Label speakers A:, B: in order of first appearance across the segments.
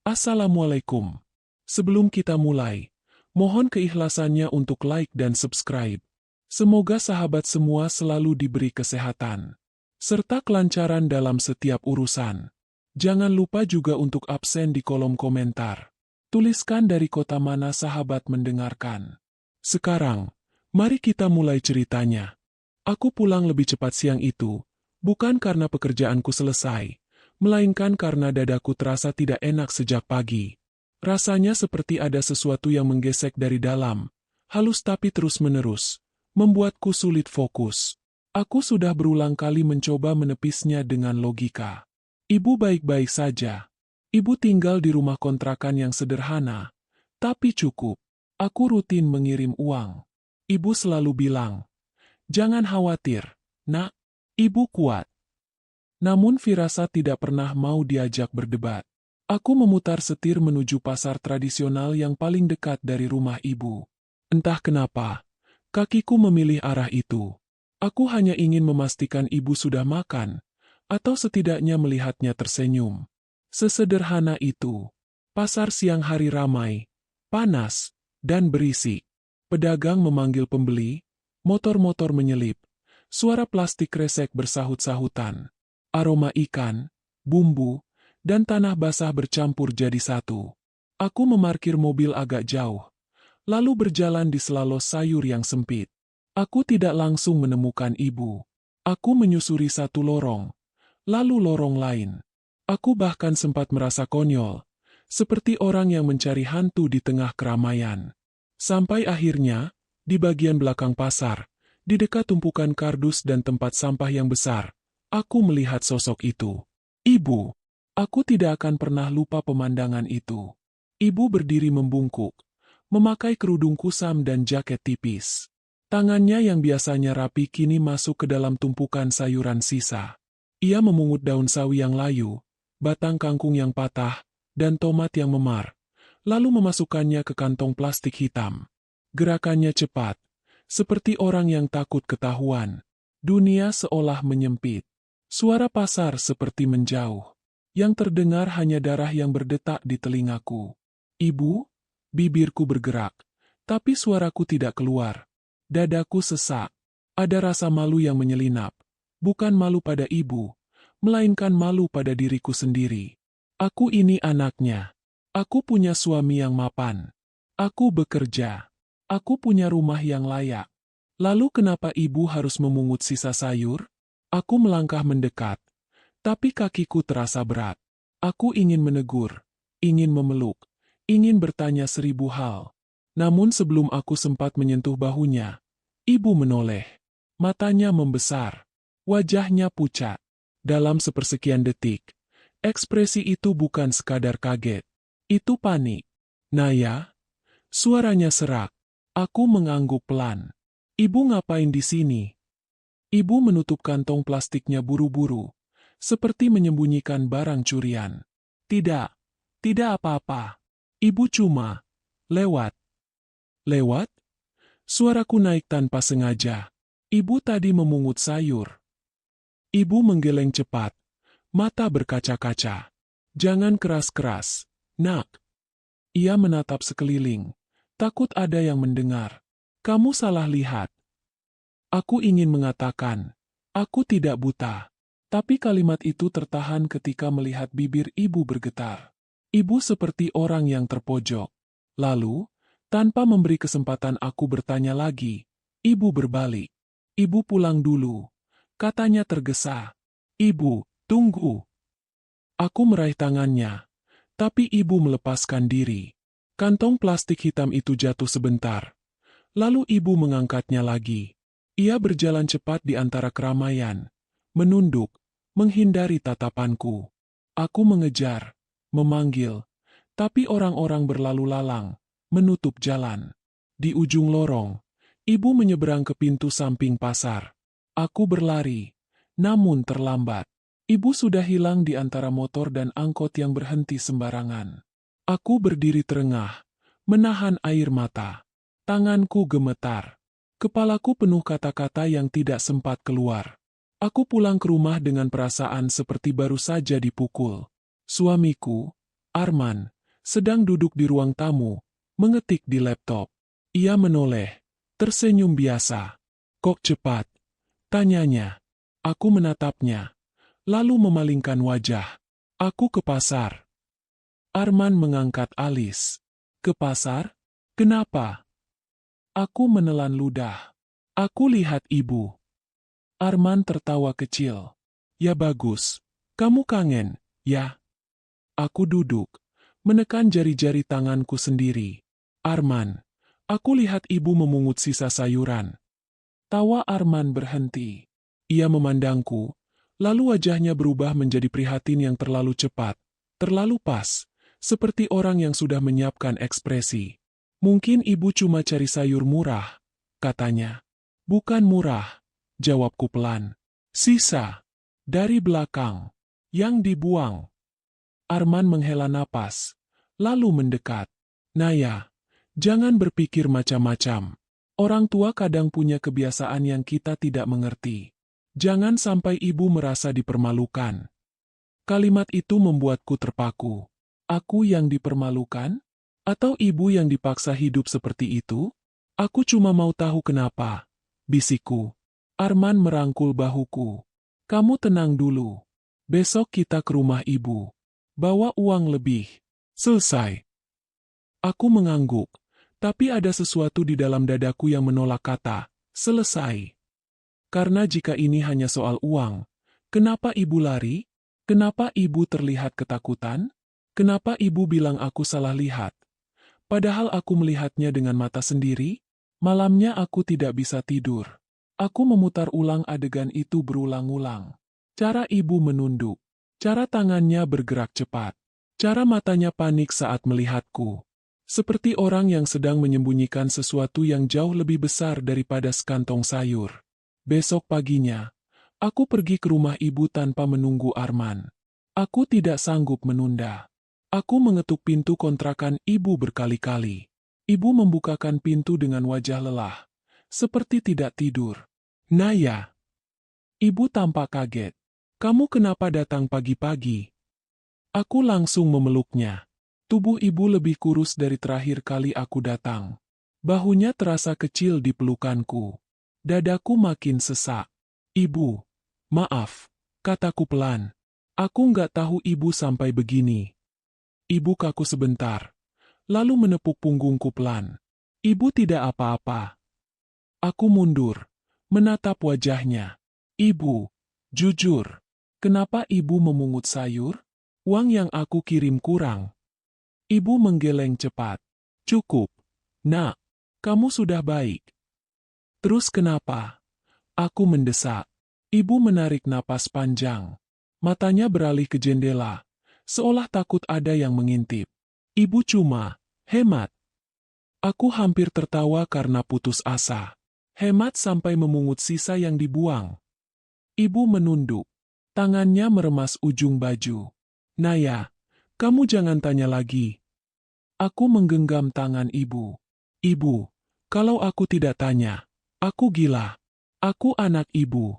A: Assalamualaikum. Sebelum kita mulai, mohon keikhlasannya untuk like dan subscribe. Semoga sahabat semua selalu diberi kesehatan, serta kelancaran dalam setiap urusan. Jangan lupa juga untuk absen di kolom komentar. Tuliskan dari kota mana sahabat mendengarkan. Sekarang, mari kita mulai ceritanya. Aku pulang lebih cepat siang itu, bukan karena pekerjaanku selesai, melainkan karena dadaku terasa tidak enak sejak pagi. Rasanya seperti ada sesuatu yang menggesek dari dalam, halus tapi terus-menerus, membuatku sulit fokus. Aku sudah berulang kali mencoba menepisnya dengan logika. Ibu baik-baik saja. Ibu tinggal di rumah kontrakan yang sederhana, tapi cukup. Aku rutin mengirim uang. Ibu selalu bilang, "Jangan khawatir, Nak. Ibu kuat." Namun firasat tidak pernah mau diajak berdebat. Aku memutar setir menuju pasar tradisional yang paling dekat dari rumah ibu. Entah kenapa, kakiku memilih arah itu. Aku hanya ingin memastikan ibu sudah makan, atau setidaknya melihatnya tersenyum. Sesederhana itu. Pasar siang hari ramai, panas, dan berisik. Pedagang memanggil pembeli, motor-motor menyelip, suara plastik kresek bersahut-sahutan. Aroma ikan, bumbu, dan tanah basah bercampur jadi satu. Aku memarkir mobil agak jauh, lalu berjalan di selalos sayur yang sempit. Aku tidak langsung menemukan ibu. Aku menyusuri satu lorong, lalu lorong lain. Aku bahkan sempat merasa konyol, seperti orang yang mencari hantu di tengah keramaian. Sampai akhirnya, di bagian belakang pasar, di dekat tumpukan kardus dan tempat sampah yang besar, aku melihat sosok itu. Ibu. Aku tidak akan pernah lupa pemandangan itu. Ibu berdiri membungkuk, memakai kerudung kusam dan jaket tipis. Tangannya yang biasanya rapi kini masuk ke dalam tumpukan sayuran sisa. Ia memungut daun sawi yang layu, batang kangkung yang patah, dan tomat yang memar, lalu memasukkannya ke kantong plastik hitam. Gerakannya cepat, seperti orang yang takut ketahuan. Dunia seolah menyempit. Suara pasar seperti menjauh. Yang terdengar hanya darah yang berdetak di telingaku. Ibu, bibirku bergerak, tapi suaraku tidak keluar. Dadaku sesak. Ada rasa malu yang menyelinap. Bukan malu pada ibu, melainkan malu pada diriku sendiri. Aku ini anaknya. Aku punya suami yang mapan. Aku bekerja. Aku punya rumah yang layak. Lalu kenapa ibu harus memungut sisa sayur? Aku melangkah mendekat. Tapi kakiku terasa berat. Aku ingin menegur, ingin memeluk, ingin bertanya 1000 hal. Namun sebelum aku sempat menyentuh bahunya, ibu menoleh. Matanya membesar, wajahnya pucat. Dalam sepersekian detik, ekspresi itu bukan sekadar kaget. Itu panik. "Naya?" Suaranya serak. Aku mengangguk pelan. "Ibu ngapain di sini?" Ibu menutup kantong plastiknya buru-buru, seperti menyembunyikan barang curian. Tidak apa-apa. Ibu cuma lewat. Lewat? Suaraku naik tanpa sengaja. Ibu tadi memungut sayur. Ibu menggeleng cepat, mata berkaca-kaca. "Jangan keras-keras, Nak." Ia menatap sekeliling, takut ada yang mendengar. "Kamu salah lihat." Aku ingin mengatakan, aku tidak buta. Tapi kalimat itu tertahan ketika melihat bibir ibu bergetar. Ibu seperti orang yang terpojok. Lalu, tanpa memberi kesempatan aku bertanya lagi, ibu berbalik. "Ibu pulang dulu," katanya tergesa. "Ibu, tunggu." Aku meraih tangannya, tapi ibu melepaskan diri. Kantong plastik hitam itu jatuh sebentar. Lalu ibu mengangkatnya lagi. Ia berjalan cepat di antara keramaian, menunduk, menghindari tatapanku. Aku mengejar, memanggil, tapi orang-orang berlalu lalang, menutup jalan. Di ujung lorong, ibu menyeberang ke pintu samping pasar. Aku berlari, namun terlambat. Ibu sudah hilang di antara motor dan angkot yang berhenti sembarangan. Aku berdiri terengah, menahan air mata. Tanganku gemetar. Kepalaku penuh kata-kata yang tidak sempat keluar. Aku pulang ke rumah dengan perasaan seperti baru saja dipukul. Suamiku, Arman, sedang duduk di ruang tamu, mengetik di laptop. Ia menoleh, tersenyum biasa. Kok cepat? Tanyanya. Aku menatapnya, lalu memalingkan wajah. Aku ke pasar. Arman mengangkat alis. Ke pasar? Kenapa? Aku menelan ludah. Aku lihat ibu. Arman tertawa kecil. Ya bagus. Kamu kangen, ya? Aku duduk, menekan jari-jari tanganku sendiri. Arman, aku lihat ibu memungut sisa sayuran. Tawa Arman berhenti. Ia memandangku, lalu wajahnya berubah menjadi prihatin yang terlalu cepat, terlalu pas, seperti orang yang sudah menyiapkan ekspresi. Mungkin ibu cuma cari sayur murah, katanya. Bukan murah, jawabku pelan. Sisa. Dari belakang. Yang dibuang. Arman menghela napas, lalu mendekat. Naya, jangan berpikir macam-macam. Orang tua kadang punya kebiasaan yang kita tidak mengerti. Jangan sampai ibu merasa dipermalukan. Kalimat itu membuatku terpaku. Aku yang dipermalukan? Atau ibu yang dipaksa hidup seperti itu? Aku cuma mau tahu kenapa. Bisikku. Arman merangkul bahuku. Kamu tenang dulu. Besok kita ke rumah ibu. Bawa uang lebih. Selesai. Aku mengangguk, tapi ada sesuatu di dalam dadaku yang menolak kata, selesai. Karena jika ini hanya soal uang, kenapa ibu lari? Kenapa ibu terlihat ketakutan? Kenapa ibu bilang aku salah lihat? Padahal aku melihatnya dengan mata sendiri. Malamnya aku tidak bisa tidur. Aku memutar ulang adegan itu berulang-ulang. Cara ibu menunduk. Cara tangannya bergerak cepat. Cara matanya panik saat melihatku. Seperti orang yang sedang menyembunyikan sesuatu yang jauh lebih besar daripada sekantong sayur. Besok paginya, aku pergi ke rumah ibu tanpa menunggu Arman. Aku tidak sanggup menunda. Aku mengetuk pintu kontrakan ibu berkali-kali. Ibu membukakan pintu dengan wajah lelah, seperti tidak tidur. Naya. Ibu tampak kaget. Kamu kenapa datang pagi-pagi? Aku langsung memeluknya. Tubuh ibu lebih kurus dari terakhir kali aku datang. Bahunya terasa kecil di pelukanku. Dadaku makin sesak. Ibu, maaf, kataku pelan. Aku nggak tahu ibu sampai begini. Ibu kaku sebentar, lalu menepuk punggungku pelan. Ibu tidak apa-apa. Aku mundur, menatap wajahnya. Ibu, jujur. Kenapa ibu memungut sayur? Uang yang aku kirim kurang. Ibu menggeleng cepat. Cukup. Nak, kamu sudah baik. Terus kenapa? Aku mendesak. Ibu menarik napas panjang. Matanya beralih ke jendela, seolah takut ada yang mengintip. Ibu cuma hemat. Aku hampir tertawa karena putus asa. Hemat sampai memungut sisa yang dibuang. Ibu menunduk. Tangannya meremas ujung baju. Naya, kamu jangan tanya lagi. Aku menggenggam tangan ibu. Ibu, kalau aku tidak tanya, aku gila. Aku anak ibu.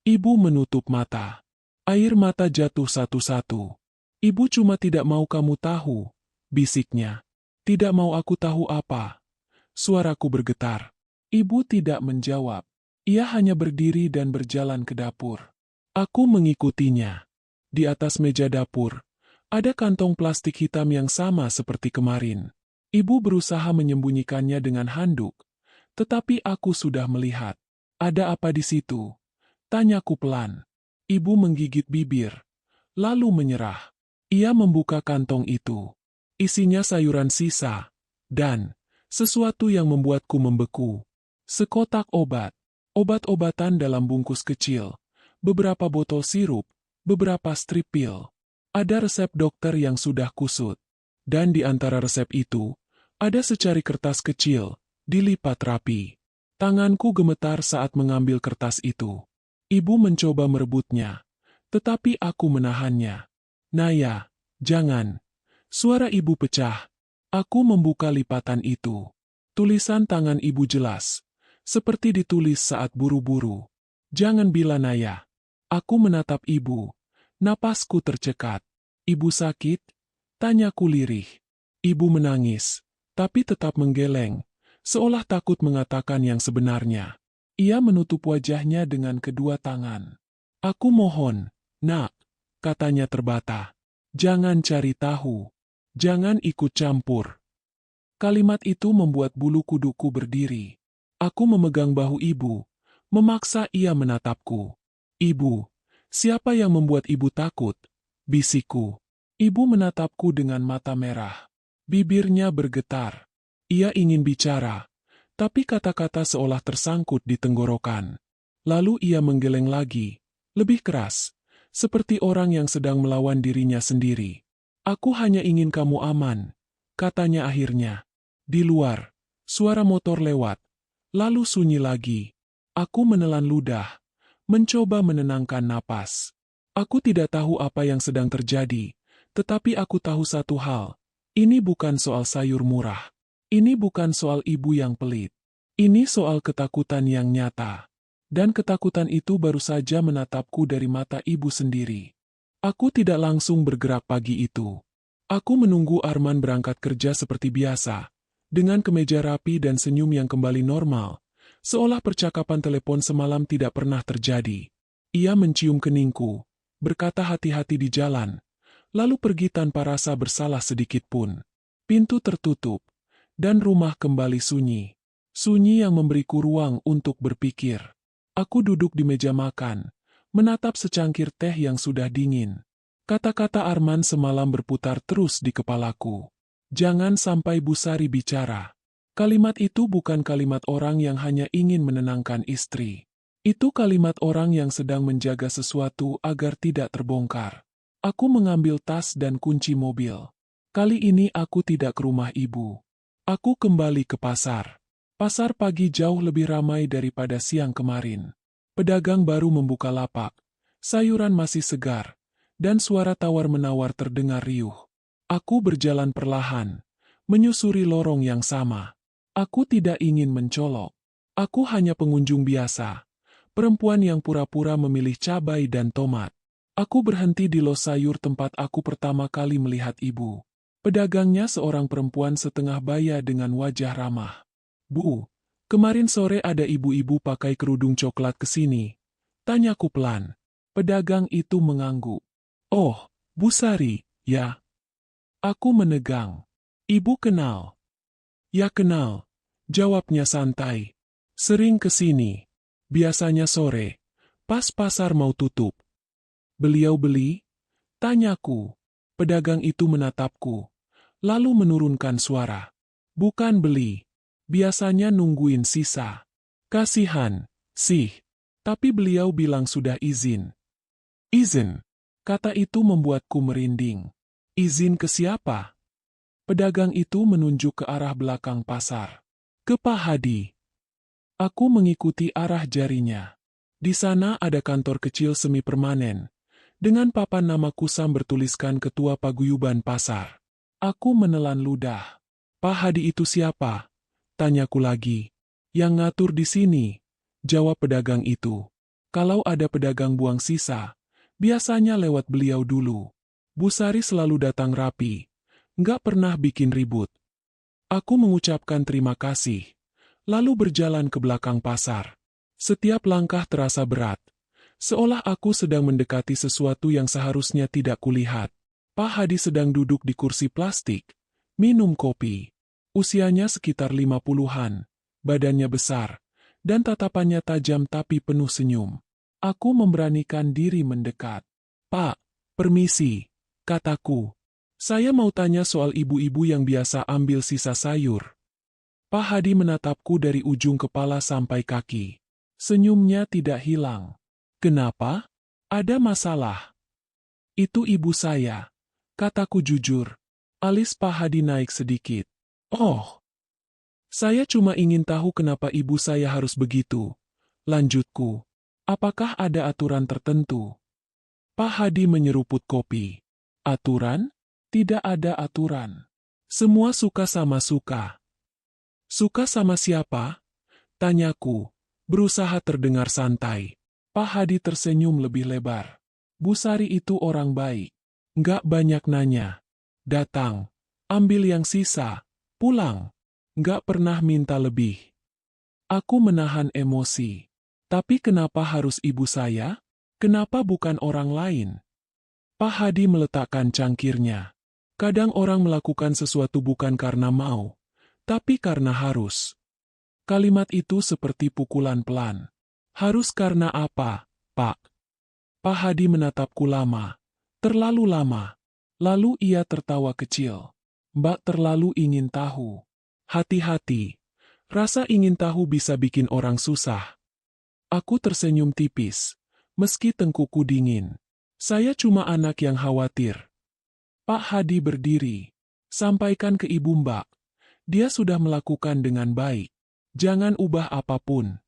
A: Ibu menutup mata. Air mata jatuh satu-satu. Ibu cuma tidak mau kamu tahu, bisiknya. Tidak mau aku tahu apa. Suaraku bergetar. Ibu tidak menjawab. Ia hanya berdiri dan berjalan ke dapur. Aku mengikutinya. Di atas meja dapur, ada kantong plastik hitam yang sama seperti kemarin. Ibu berusaha menyembunyikannya dengan handuk, tetapi aku sudah melihat. Ada apa di situ? Tanyaku pelan. Ibu menggigit bibir, lalu menyerah. Ia membuka kantong itu. Isinya sayuran sisa, dan sesuatu yang membuatku membeku. Sekotak obat. Obat-obatan dalam bungkus kecil. Beberapa botol sirup, beberapa strip pil. Ada resep dokter yang sudah kusut. Dan di antara resep itu, ada secari kertas kecil, dilipat rapi. Tanganku gemetar saat mengambil kertas itu. Ibu mencoba merebutnya, tetapi aku menahannya. Naya, jangan. Suara ibu pecah. Aku membuka lipatan itu. Tulisan tangan ibu jelas, seperti ditulis saat buru-buru. Jangan bila Naya. Aku menatap ibu. Napasku tercekat. Ibu sakit? Tanyaku lirih. Ibu menangis, tapi tetap menggeleng, seolah takut mengatakan yang sebenarnya. Ia menutup wajahnya dengan kedua tangan. Aku mohon, nak, katanya terbata. Jangan cari tahu. Jangan ikut campur. Kalimat itu membuat bulu kuduku berdiri. Aku memegang bahu ibu, memaksa ia menatapku. Ibu, siapa yang membuat ibu takut? Bisikku. Ibu menatapku dengan mata merah. Bibirnya bergetar. Ia ingin bicara, tapi kata-kata seolah tersangkut di tenggorokan. Lalu ia menggeleng lagi, lebih keras, seperti orang yang sedang melawan dirinya sendiri. Aku hanya ingin kamu aman, katanya akhirnya. Di luar, suara motor lewat, lalu sunyi lagi. Aku menelan ludah, mencoba menenangkan napas. Aku tidak tahu apa yang sedang terjadi, tetapi aku tahu satu hal. Ini bukan soal sayur murah. Ini bukan soal ibu yang pelit. Ini soal ketakutan yang nyata. Dan ketakutan itu baru saja menatapku dari mata ibu sendiri. Aku tidak langsung bergerak pagi itu. Aku menunggu Arman berangkat kerja seperti biasa, dengan kemeja rapi dan senyum yang kembali normal, seolah percakapan telepon semalam tidak pernah terjadi. Ia mencium keningku, berkata hati-hati di jalan, lalu pergi tanpa rasa bersalah sedikit pun. Pintu tertutup, dan rumah kembali sunyi. Sunyi yang memberiku ruang untuk berpikir. Aku duduk di meja makan, menatap secangkir teh yang sudah dingin. Kata-kata Arman semalam berputar terus di kepalaku. Jangan sampai Bu Sari bicara. Kalimat itu bukan kalimat orang yang hanya ingin menenangkan istri. Itu kalimat orang yang sedang menjaga sesuatu agar tidak terbongkar. Aku mengambil tas dan kunci mobil. Kali ini aku tidak ke rumah ibu. Aku kembali ke pasar. Pasar pagi jauh lebih ramai daripada siang kemarin. Pedagang baru membuka lapak. Sayuran masih segar. Dan suara tawar-menawar terdengar riuh. Aku berjalan perlahan, menyusuri lorong yang sama. Aku tidak ingin mencolok. Aku hanya pengunjung biasa. Perempuan yang pura-pura memilih cabai dan tomat. Aku berhenti di los sayur tempat aku pertama kali melihat ibu. Pedagangnya seorang perempuan setengah baya dengan wajah ramah. Bu, kemarin sore ada ibu-ibu pakai kerudung coklat ke sini. Tanyaku pelan. Pedagang itu mengangguk. Oh, Bu Sari, ya. Aku menegang. Ibu kenal? Ya kenal. Jawabnya santai. Sering ke sini. Biasanya sore. Pas pasar mau tutup. Beliau beli? Tanyaku. Pedagang itu menatapku. Lalu menurunkan suara. Bukan beli. Biasanya nungguin sisa. Kasihan, sih. Tapi beliau bilang sudah izin. Izin? Kata itu membuatku merinding. Izin ke siapa? Pedagang itu menunjuk ke arah belakang pasar. Ke Pak Hadi. Aku mengikuti arah jarinya. Di sana ada kantor kecil semi permanen. Dengan papan nama kusam bertuliskan Ketua Paguyuban Pasar. Aku menelan ludah. Pak Hadi itu siapa? Tanyaku lagi. Yang ngatur di sini, jawab pedagang itu. Kalau ada pedagang buang sisa, biasanya lewat beliau dulu. Bu Sari selalu datang rapi, nggak pernah bikin ribut. Aku mengucapkan terima kasih, lalu berjalan ke belakang pasar. Setiap langkah terasa berat, seolah aku sedang mendekati sesuatu yang seharusnya tidak kulihat. Pak Hadi sedang duduk di kursi plastik, minum kopi. Usianya sekitar 50-an, badannya besar, dan tatapannya tajam tapi penuh senyum. Aku memberanikan diri mendekat. Pak, permisi, kataku. Saya mau tanya soal ibu-ibu yang biasa ambil sisa sayur. Pak Hadi menatapku dari ujung kepala sampai kaki. Senyumnya tidak hilang. Kenapa? Ada masalah. Itu ibu saya, kataku jujur. Alis Pak Hadi naik sedikit. Oh, saya cuma ingin tahu kenapa ibu saya harus begitu. Lanjutku. Apakah ada aturan tertentu? Pak Hadi menyeruput kopi. Aturan? Tidak ada aturan. Semua suka sama suka. Suka sama siapa? Tanyaku, berusaha terdengar santai. Pak Hadi tersenyum lebih lebar. Bu Sari itu orang baik. Nggak banyak nanya. Datang. Ambil yang sisa, pulang. Nggak pernah minta lebih. Aku menahan emosi. Tapi kenapa harus ibu saya? Kenapa bukan orang lain? Pak Hadi meletakkan cangkirnya. Kadang orang melakukan sesuatu bukan karena mau, tapi karena harus. Kalimat itu seperti pukulan pelan. Harus karena apa, Pak? Pak Hadi menatapku lama. Terlalu lama. Lalu ia tertawa kecil. Mbak terlalu ingin tahu. Hati-hati. Rasa ingin tahu bisa bikin orang susah. Aku tersenyum tipis. Meski tengkuku dingin. Saya cuma anak yang khawatir. Pak Hadi berdiri. Sampaikan ke ibu Mbak. Dia sudah melakukan dengan baik. Jangan ubah apapun.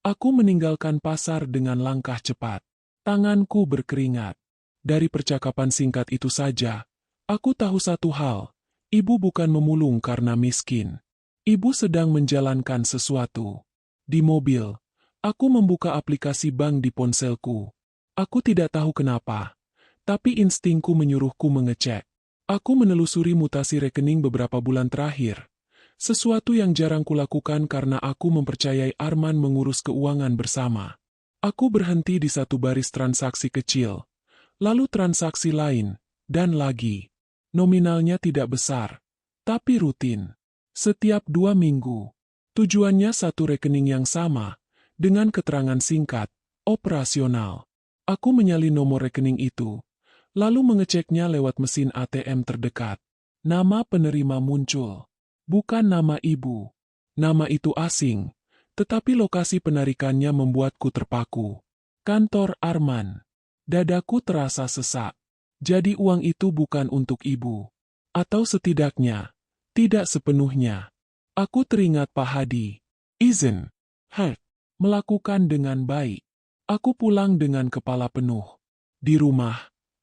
A: Aku meninggalkan pasar dengan langkah cepat. Tanganku berkeringat. Dari percakapan singkat itu saja, aku tahu satu hal. Ibu bukan memulung karena miskin. Ibu sedang menjalankan sesuatu. Di mobil, aku membuka aplikasi bank di ponselku. Aku tidak tahu kenapa, tapi instingku menyuruhku mengecek. Aku menelusuri mutasi rekening beberapa bulan terakhir. Sesuatu yang jarang kulakukan karena aku mempercayai Arman mengurus keuangan bersama. Aku berhenti di satu baris transaksi kecil, lalu transaksi lain, dan lagi. Nominalnya tidak besar, tapi rutin. Setiap 2 minggu. Tujuannya satu rekening yang sama, dengan keterangan singkat, operasional. Aku menyalin nomor rekening itu, lalu mengeceknya lewat mesin ATM terdekat. Nama penerima muncul. Bukan nama ibu. Nama itu asing, tetapi lokasi penarikannya membuatku terpaku. Kantor Arman. Dadaku terasa sesak. Jadi uang itu bukan untuk ibu. Atau setidaknya, tidak sepenuhnya. Aku teringat Pak Hadi. Izin. Melakukan dengan baik. Aku pulang dengan kepala penuh. Di rumah,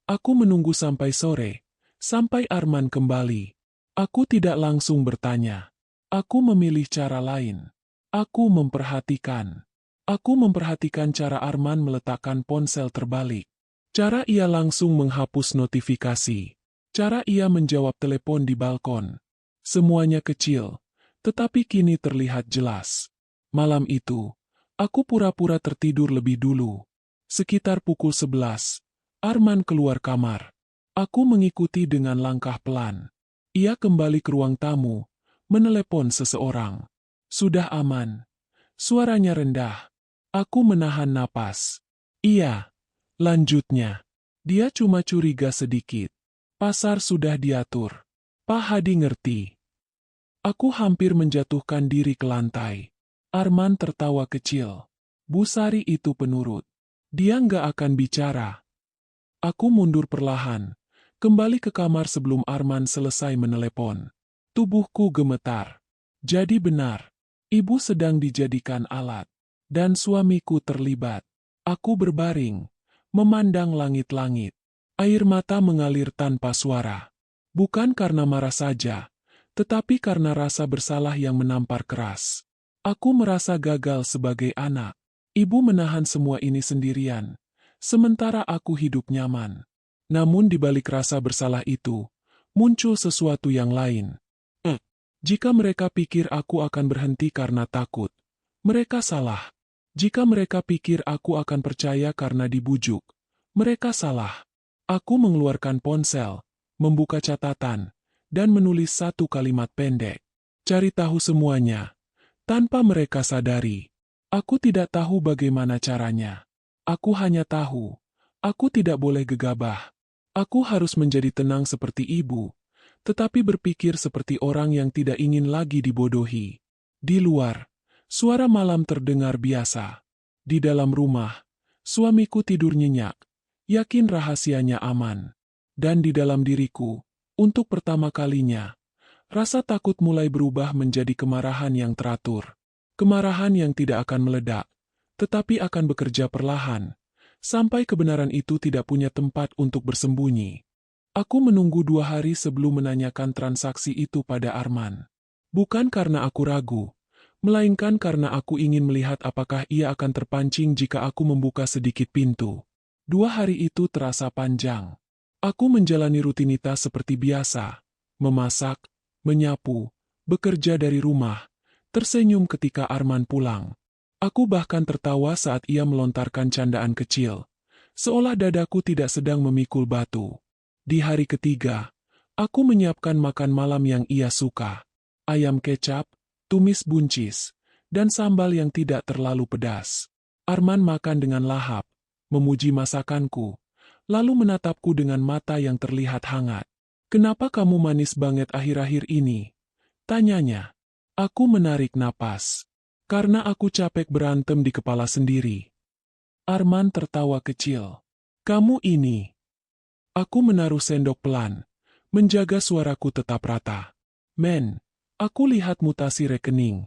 A: aku menunggu sampai sore, sampai Arman kembali. Aku tidak langsung bertanya. Aku memilih cara lain. Aku memperhatikan. Aku memperhatikan cara Arman meletakkan ponsel terbalik. Cara ia langsung menghapus notifikasi. Cara ia menjawab telepon di balkon. Semuanya kecil, tetapi kini terlihat jelas. Malam itu, aku pura-pura tertidur lebih dulu. Sekitar pukul 11, Arman keluar kamar. Aku mengikuti dengan langkah pelan. Ia kembali ke ruang tamu, menelepon seseorang. Sudah aman. Suaranya rendah. Aku menahan napas. Iya. Lanjutnya. Dia cuma curiga sedikit. Pasar sudah diatur. Pak Hadi ngerti. Aku hampir menjatuhkan diri ke lantai. Arman tertawa kecil. Bu Sari itu penurut. Dia nggak akan bicara. Aku mundur perlahan. Kembali ke kamar sebelum Arman selesai menelepon. Tubuhku gemetar. Jadi benar. Ibu sedang dijadikan alat. Dan suamiku terlibat. Aku berbaring. Memandang langit-langit. Air mata mengalir tanpa suara. Bukan karena marah saja, tetapi karena rasa bersalah yang menampar keras. Aku merasa gagal sebagai anak. Ibu menahan semua ini sendirian, sementara aku hidup nyaman. Namun di balik rasa bersalah itu, muncul sesuatu yang lain. Jika mereka pikir aku akan berhenti karena takut, mereka salah. Jika mereka pikir aku akan percaya karena dibujuk, mereka salah. Aku mengeluarkan ponsel, membuka catatan, dan menulis satu kalimat pendek. Cari tahu semuanya. Tanpa mereka sadari. Aku tidak tahu bagaimana caranya. Aku hanya tahu. Aku tidak boleh gegabah. Aku harus menjadi tenang seperti ibu, tetapi berpikir seperti orang yang tidak ingin lagi dibodohi. Di luar, suara malam terdengar biasa. Di dalam rumah, suamiku tidur nyenyak, yakin rahasianya aman. Dan di dalam diriku, untuk pertama kalinya, rasa takut mulai berubah menjadi kemarahan yang teratur. Kemarahan yang tidak akan meledak, tetapi akan bekerja perlahan. Sampai kebenaran itu tidak punya tempat untuk bersembunyi. Aku menunggu 2 hari sebelum menanyakan transaksi itu pada Arman. Bukan karena aku ragu, melainkan karena aku ingin melihat apakah ia akan terpancing jika aku membuka sedikit pintu. 2 hari itu terasa panjang. Aku menjalani rutinitas seperti biasa. memasak, menyapu, bekerja dari rumah, tersenyum ketika Arman pulang. Aku bahkan tertawa saat ia melontarkan candaan kecil, seolah dadaku tidak sedang memikul batu. Di hari ketiga, aku menyiapkan makan malam yang ia suka. Ayam kecap, tumis buncis, dan sambal yang tidak terlalu pedas. Arman makan dengan lahap, memuji masakanku, lalu menatapku dengan mata yang terlihat hangat. "Kenapa kamu manis banget akhir-akhir ini?" tanyanya. Aku menarik napas. Karena aku capek berantem di kepala sendiri. Arman tertawa kecil. "Kamu ini." Aku menaruh sendok pelan, menjaga suaraku tetap rata. "Men, aku lihat mutasi rekening."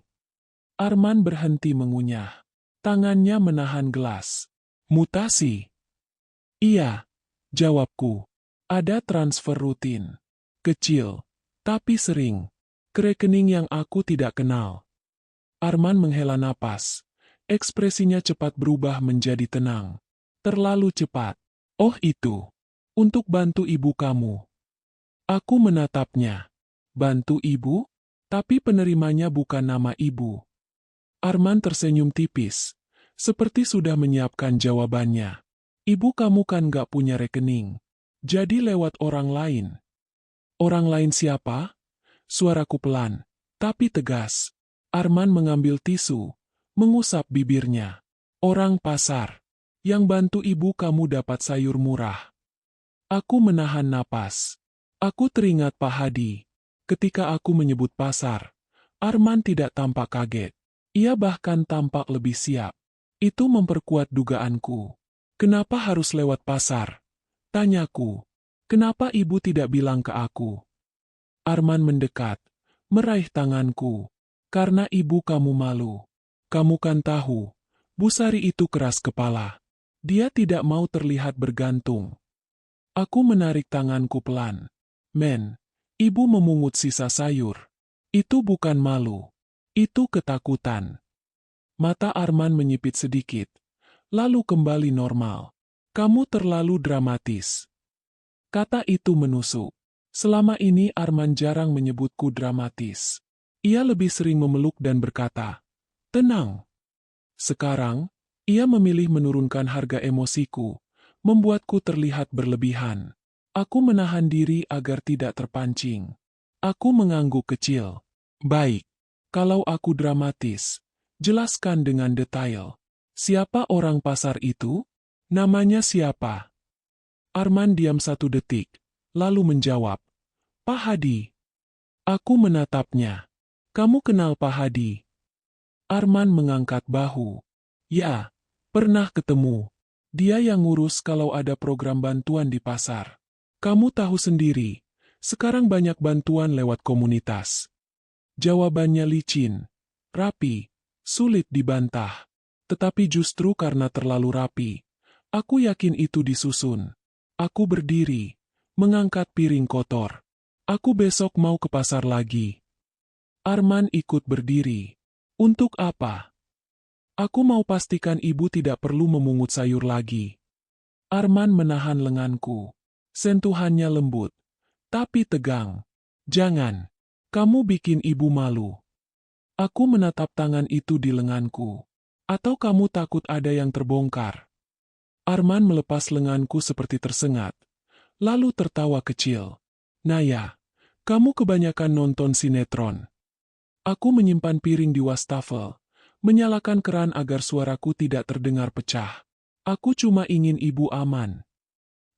A: Arman berhenti mengunyah. Tangannya menahan gelas. "Mutasi?" "Iya," jawabku. "Ada transfer rutin. Kecil, tapi sering. Ke rekening yang aku tidak kenal." Arman menghela napas. Ekspresinya cepat berubah menjadi tenang. "Terlalu cepat." "Oh itu. Untuk bantu ibu kamu." Aku menatapnya. "Bantu ibu? Tapi penerimanya bukan nama ibu." Arman tersenyum tipis, seperti sudah menyiapkan jawabannya. "Ibu kamu kan gak punya rekening. Jadi lewat orang lain." "Orang lain siapa?" Suaraku pelan, tapi tegas. Arman mengambil tisu, mengusap bibirnya. "Orang pasar. Yang bantu ibu kamu dapat sayur murah." Aku menahan napas. Aku teringat Pak Hadi. Ketika aku menyebut pasar, Arman tidak tampak kaget. Ia bahkan tampak lebih siap. Itu memperkuat dugaanku. "Kenapa harus lewat pasar?" tanyaku. "Kenapa ibu tidak bilang ke aku?" Arman mendekat, meraih tanganku. "Karena ibu kamu malu. Kamu kan tahu, Bu Sari itu keras kepala. Dia tidak mau terlihat bergantung." Aku menarik tanganku pelan. "Men, ibu memungut sisa sayur. Itu bukan malu. Itu ketakutan." Mata Arman menyipit sedikit, lalu kembali normal. "Kamu terlalu dramatis." Kata itu menusuk. Selama ini Arman jarang menyebutku dramatis. Ia lebih sering memeluk dan berkata, "Tenang." Sekarang, ia memilih menurunkan harga emosiku, membuatku terlihat berlebihan. Aku menahan diri agar tidak terpancing. Aku mengangguk kecil. "Baik, kalau aku dramatis, jelaskan dengan detail. Siapa orang pasar itu? Namanya siapa?" Arman diam 1 detik, lalu menjawab, "Pak Hadi." Aku menatapnya. "Kamu kenal Pak Hadi?" Arman mengangkat bahu. "Ya, pernah ketemu. Dia yang ngurus kalau ada program bantuan di pasar. Kamu tahu sendiri, sekarang banyak bantuan lewat komunitas." Jawabannya licin, rapi, sulit dibantah. Tetapi justru karena terlalu rapi, aku yakin itu disusun. Aku berdiri, mengangkat piring kotor. "Aku besok mau ke pasar lagi." Arman ikut berdiri. "Untuk apa?" "Aku mau pastikan ibu tidak perlu memungut sayur lagi." Arman menahan lenganku. Sentuhannya lembut, tapi tegang. "Jangan. Kamu bikin ibu malu." Aku menatap tangan itu di lenganku. "Atau kamu takut ada yang terbongkar?" Arman melepas lenganku seperti tersengat, lalu tertawa kecil. "Naya, kamu kebanyakan nonton sinetron." Aku menyimpan piring di wastafel, menyalakan keran agar suaraku tidak terdengar pecah. "Aku cuma ingin ibu aman."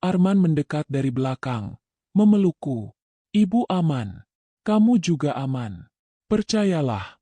A: Arman mendekat dari belakang, memelukku. "Ibu aman. Kamu juga aman. Percayalah."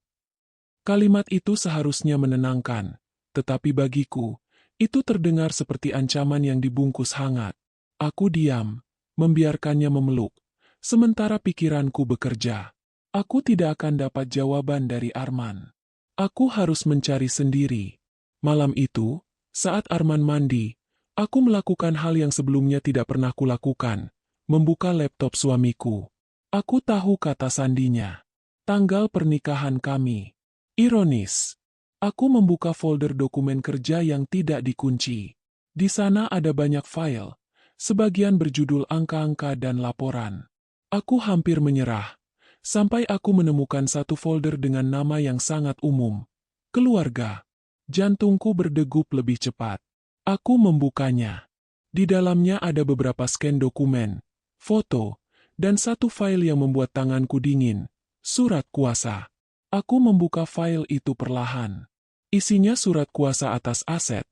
A: Kalimat itu seharusnya menenangkan, tetapi bagiku, itu terdengar seperti ancaman yang dibungkus hangat. Aku diam, membiarkannya memeluk, sementara pikiranku bekerja. Aku tidak akan dapat jawaban dari Arman. Aku harus mencari sendiri. Malam itu, saat Arman mandi, aku melakukan hal yang sebelumnya tidak pernah kulakukan, membuka laptop suamiku. Aku tahu kata sandinya. Tanggal pernikahan kami. Ironis. Aku membuka folder dokumen kerja yang tidak dikunci. Di sana ada banyak file, sebagian berjudul angka-angka dan laporan. Aku hampir menyerah, sampai aku menemukan satu folder dengan nama yang sangat umum. Keluarga. Jantungku berdegup lebih cepat. Aku membukanya. Di dalamnya ada beberapa scan dokumen, foto, dan satu file yang membuat tanganku dingin. Surat kuasa. Aku membuka file itu perlahan. Isinya surat kuasa atas aset,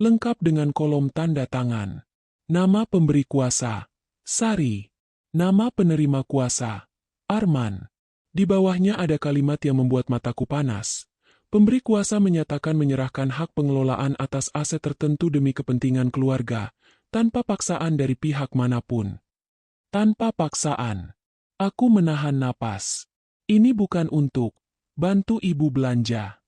A: lengkap dengan kolom tanda tangan. Nama pemberi kuasa, Sari. Nama penerima kuasa, Arman. Di bawahnya ada kalimat yang membuat mataku panas. Pemberi kuasa menyatakan menyerahkan hak pengelolaan atas aset tertentu demi kepentingan keluarga, tanpa paksaan dari pihak manapun. Tanpa paksaan. Aku menahan napas. Ini bukan untuk bantu ibu belanja.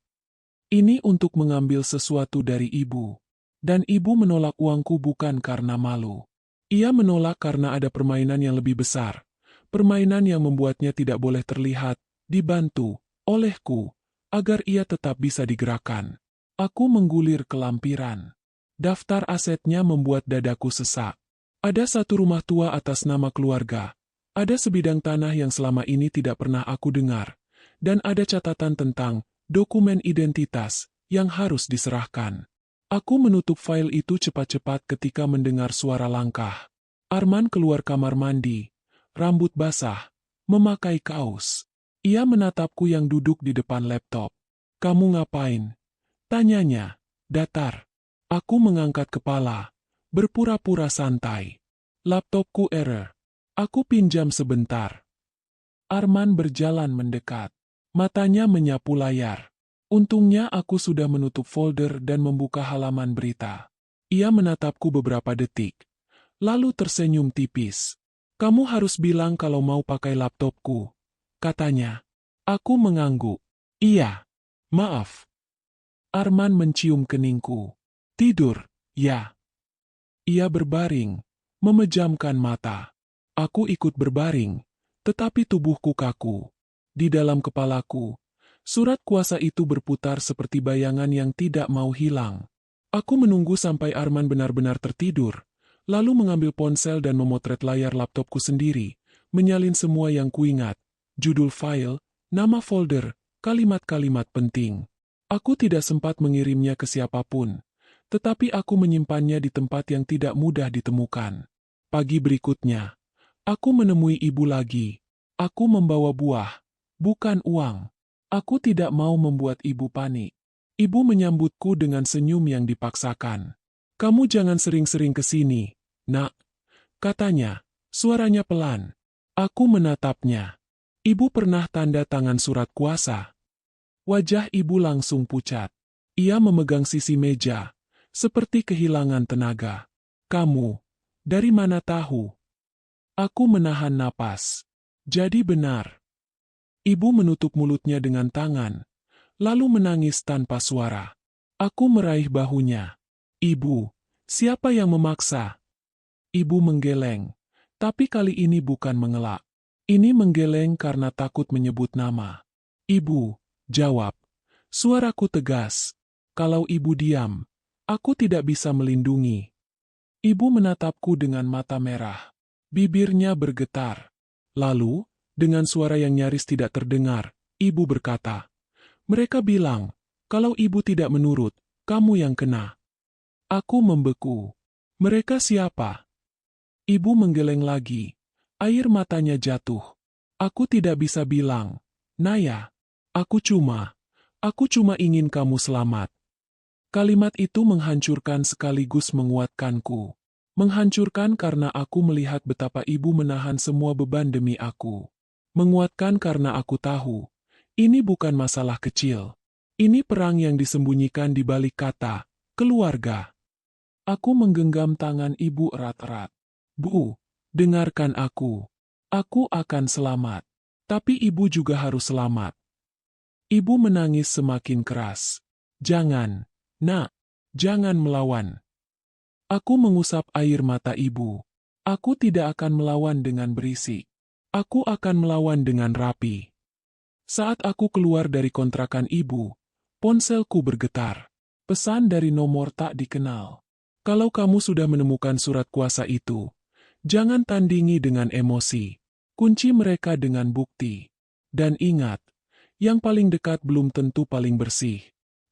A: Ini untuk mengambil sesuatu dari ibu. Dan ibu menolak uangku bukan karena malu. Ia menolak karena ada permainan yang lebih besar. Permainan yang membuatnya tidak boleh terlihat, dibantu, olehku, agar ia tetap bisa digerakkan. Aku menggulir ke lampiran. Daftar asetnya membuat dadaku sesak. Ada satu rumah tua atas nama keluarga. Ada sebidang tanah yang selama ini tidak pernah aku dengar. Dan ada catatan tentang dokumen identitas yang harus diserahkan. Aku menutup file itu cepat-cepat ketika mendengar suara langkah. Arman keluar kamar mandi, rambut basah, memakai kaos. Ia menatapku yang duduk di depan laptop. "Kamu ngapain?" tanyanya, datar. Aku mengangkat kepala, berpura-pura santai. "Laptopku error. Aku pinjam sebentar." Arman berjalan mendekat. Matanya menyapu layar. Untungnya aku sudah menutup folder dan membuka halaman berita. Ia menatapku beberapa detik, lalu tersenyum tipis. "Kamu harus bilang kalau mau pakai laptopku," katanya. Aku mengangguk. "Iya. Maaf." Arman mencium keningku. "Tidur, ya?" Ia berbaring, memejamkan mata. Aku ikut berbaring, tetapi tubuhku kaku. Di dalam kepalaku, surat kuasa itu berputar seperti bayangan yang tidak mau hilang. Aku menunggu sampai Arman benar-benar tertidur, lalu mengambil ponsel dan memotret layar laptopku sendiri, menyalin semua yang kuingat, judul file, nama folder, kalimat-kalimat penting. Aku tidak sempat mengirimnya ke siapapun, tetapi aku menyimpannya di tempat yang tidak mudah ditemukan. Pagi berikutnya, aku menemui ibu lagi. Aku membawa buah, bukan uang. Aku tidak mau membuat ibu panik. Ibu menyambutku dengan senyum yang dipaksakan. "Kamu jangan sering-sering ke sini, Nak," katanya, suaranya pelan. Aku menatapnya. "Ibu pernah tanda tangan surat kuasa?" Wajah ibu langsung pucat. Ia memegang sisi meja, seperti kehilangan tenaga. "Kamu, dari mana tahu?" Aku menahan napas. Jadi benar. Ibu menutup mulutnya dengan tangan, lalu menangis tanpa suara. Aku meraih bahunya. "Ibu, siapa yang memaksa?" Ibu menggeleng, tapi kali ini bukan mengelak. Ini menggeleng karena takut menyebut nama. "Ibu," jawab. Suaraku tegas. Kalau ibu diam, aku tidak bisa melindungi. Ibu menatapku dengan mata merah. Bibirnya bergetar. Lalu, dengan suara yang nyaris tidak terdengar, ibu berkata, "Mereka bilang, kalau ibu tidak menurut, kamu yang kena." Aku membeku. "Mereka siapa?" Ibu menggeleng lagi. Air matanya jatuh. Aku tidak bisa bilang, "Naya, aku cuma ingin kamu selamat." Kalimat itu menghancurkan sekaligus menguatkanku. Menghancurkan karena aku melihat betapa ibu menahan semua beban demi aku. Menguatkan karena aku tahu, ini bukan masalah kecil. Ini perang yang disembunyikan di balik kata, keluarga. Aku menggenggam tangan ibu erat-erat. "Bu, dengarkan aku. Aku akan selamat. Tapi ibu juga harus selamat." Ibu menangis semakin keras. "Jangan, Nak. Jangan melawan." Aku mengusap air mata ibu. Aku tidak akan melawan dengan berisik. Aku akan melawan dengan rapi. Saat aku keluar dari kontrakan ibu, ponselku bergetar. Pesan dari nomor tak dikenal. "Kalau kamu sudah menemukan surat kuasa itu, jangan tandingi dengan emosi. Kunci mereka dengan bukti. Dan ingat, yang paling dekat belum tentu paling bersih.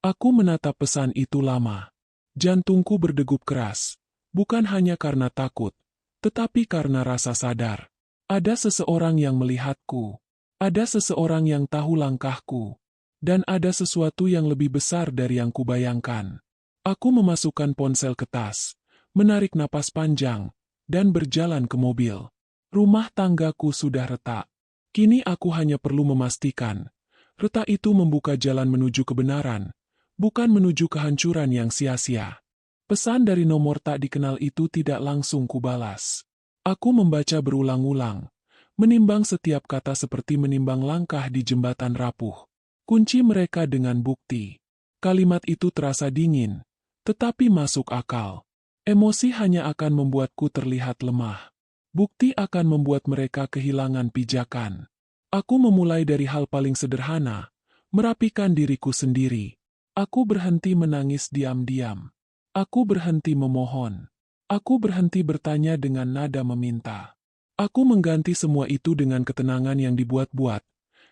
A: Aku menatap pesan itu lama. Jantungku berdegup keras, bukan hanya karena takut, tetapi karena rasa sadar. Ada seseorang yang melihatku. Ada seseorang yang tahu langkahku. Dan ada sesuatu yang lebih besar dari yang kubayangkan. Aku memasukkan ponsel ke tas, menarik napas panjang, dan berjalan ke mobil. Rumah tanggaku sudah retak. Kini aku hanya perlu memastikan, retak itu membuka jalan menuju kebenaran, bukan menuju kehancuran yang sia-sia. Pesan dari nomor tak dikenal itu tidak langsung kubalas. Aku membaca berulang-ulang, menimbang setiap kata seperti menimbang langkah di jembatan rapuh. Kunci mereka dengan bukti. Kalimat itu terasa dingin, tetapi masuk akal. Emosi hanya akan membuatku terlihat lemah. Bukti akan membuat mereka kehilangan pijakan. Aku memulai dari hal paling sederhana, merapikan diriku sendiri. Aku berhenti menangis diam-diam. Aku berhenti memohon. Aku berhenti bertanya dengan nada meminta. Aku mengganti semua itu dengan ketenangan yang dibuat-buat,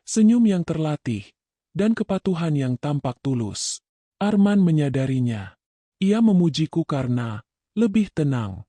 A: senyum yang terlatih, dan kepatuhan yang tampak tulus. Arman menyadarinya. Ia memujiku karena lebih tenang.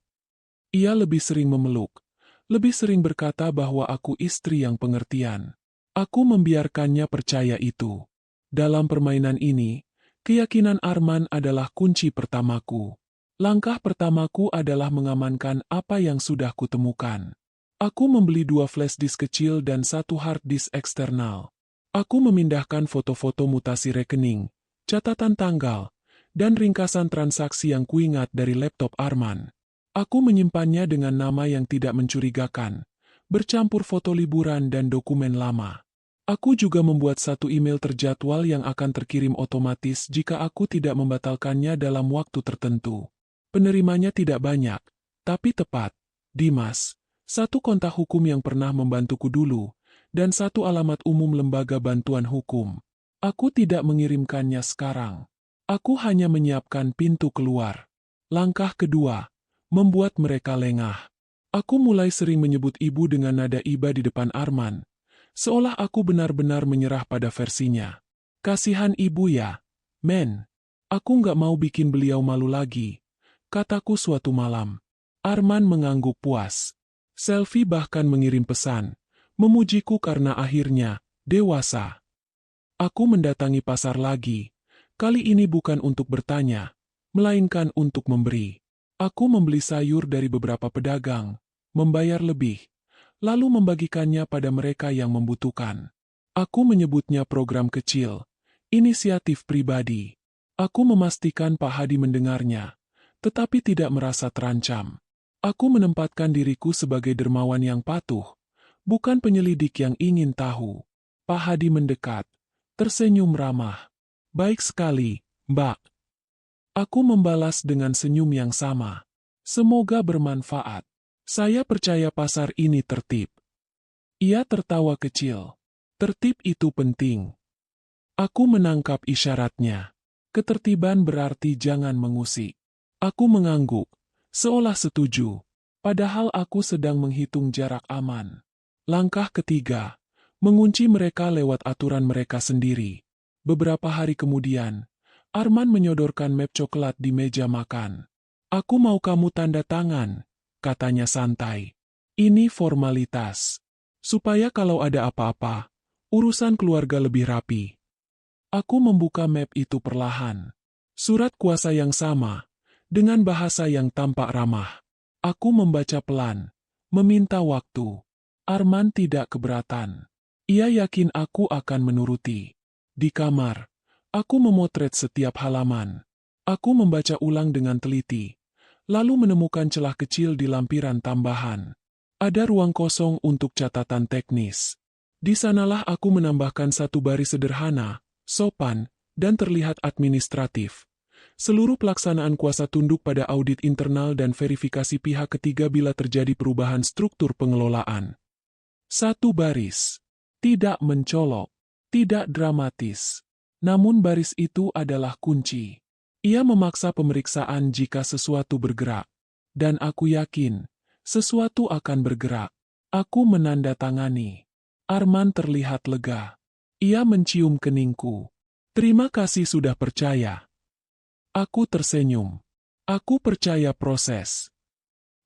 A: Ia lebih sering memeluk, lebih sering berkata bahwa aku istri yang pengertian. Aku membiarkannya percaya itu. Dalam permainan ini, keyakinan Arman adalah kunci pertamaku. Langkah pertamaku adalah mengamankan apa yang sudah kutemukan. Aku membeli 2 flash disk kecil dan 1 hard disk eksternal. Aku memindahkan foto-foto mutasi rekening, catatan tanggal, dan ringkasan transaksi yang kuingat dari laptop Arman. Aku menyimpannya dengan nama yang tidak mencurigakan, bercampur foto liburan dan dokumen lama. Aku juga membuat 1 email terjadwal yang akan terkirim otomatis jika aku tidak membatalkannya dalam waktu tertentu. Penerimanya tidak banyak, tapi tepat. Dimas, 1 kontak hukum yang pernah membantuku dulu, dan 1 alamat umum lembaga bantuan hukum. Aku tidak mengirimkannya sekarang. Aku hanya menyiapkan pintu keluar. Langkah kedua, membuat mereka lengah. Aku mulai sering menyebut ibu dengan nada iba di depan Arman, seolah aku benar-benar menyerah pada versinya. Kasihan ibu ya, men. Aku nggak mau bikin beliau malu lagi, kataku suatu malam. Arman mengangguk puas. Selfie bahkan mengirim pesan, memujiku karena akhirnya dewasa. Aku mendatangi pasar lagi. Kali ini bukan untuk bertanya, melainkan untuk memberi. Aku membeli sayur dari beberapa pedagang, membayar lebih, lalu membagikannya pada mereka yang membutuhkan. Aku menyebutnya program kecil, inisiatif pribadi. Aku memastikan Pak Hadi mendengarnya, tetapi tidak merasa terancam. Aku menempatkan diriku sebagai dermawan yang patuh, bukan penyelidik yang ingin tahu. Pak Hadi mendekat, tersenyum ramah. Baik sekali, Mbak. Aku membalas dengan senyum yang sama. Semoga bermanfaat. Saya percaya pasar ini tertib. Ia tertawa kecil. Tertib itu penting. Aku menangkap isyaratnya. Ketertiban berarti jangan mengusik. Aku mengangguk, seolah setuju. Padahal aku sedang menghitung jarak aman. Langkah ketiga, mengunci mereka lewat aturan mereka sendiri. Beberapa hari kemudian, Arman menyodorkan map coklat di meja makan. Aku mau kamu tanda tangan, katanya santai. Ini formalitas. Supaya kalau ada apa-apa, urusan keluarga lebih rapi. Aku membuka map itu perlahan. Surat kuasa yang sama, dengan bahasa yang tampak ramah. Aku membaca pelan, meminta waktu. Arman tidak keberatan. Ia yakin aku akan menuruti. Di kamar, aku memotret setiap halaman. Aku membaca ulang dengan teliti, lalu menemukan celah kecil di lampiran tambahan. Ada ruang kosong untuk catatan teknis. Di sanalah aku menambahkan 1 baris sederhana, sopan, dan terlihat administratif. Seluruh pelaksanaan kuasa tunduk pada audit internal dan verifikasi pihak ketiga bila terjadi perubahan struktur pengelolaan. 1 baris. Tidak mencolok, tidak dramatis. Namun baris itu adalah kunci. Ia memaksa pemeriksaan jika sesuatu bergerak. Dan aku yakin, sesuatu akan bergerak. Aku menandatangani. Arman terlihat lega. Ia mencium keningku. Terima kasih sudah percaya. Aku tersenyum. Aku percaya proses.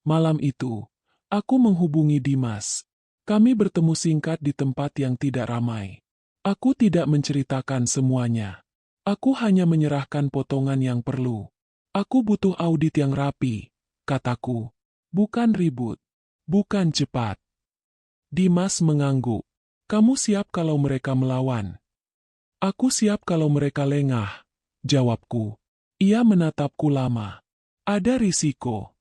A: Malam itu, aku menghubungi Dimas. Kami bertemu singkat di tempat yang tidak ramai. Aku tidak menceritakan semuanya. Aku hanya menyerahkan potongan yang perlu. Aku butuh audit yang rapi, kataku. Bukan ribut. Bukan cepat. Dimas mengangguk. Kamu siap kalau mereka melawan? Aku siap kalau mereka lengah, jawabku. Ia menatapku lama. Ada risiko.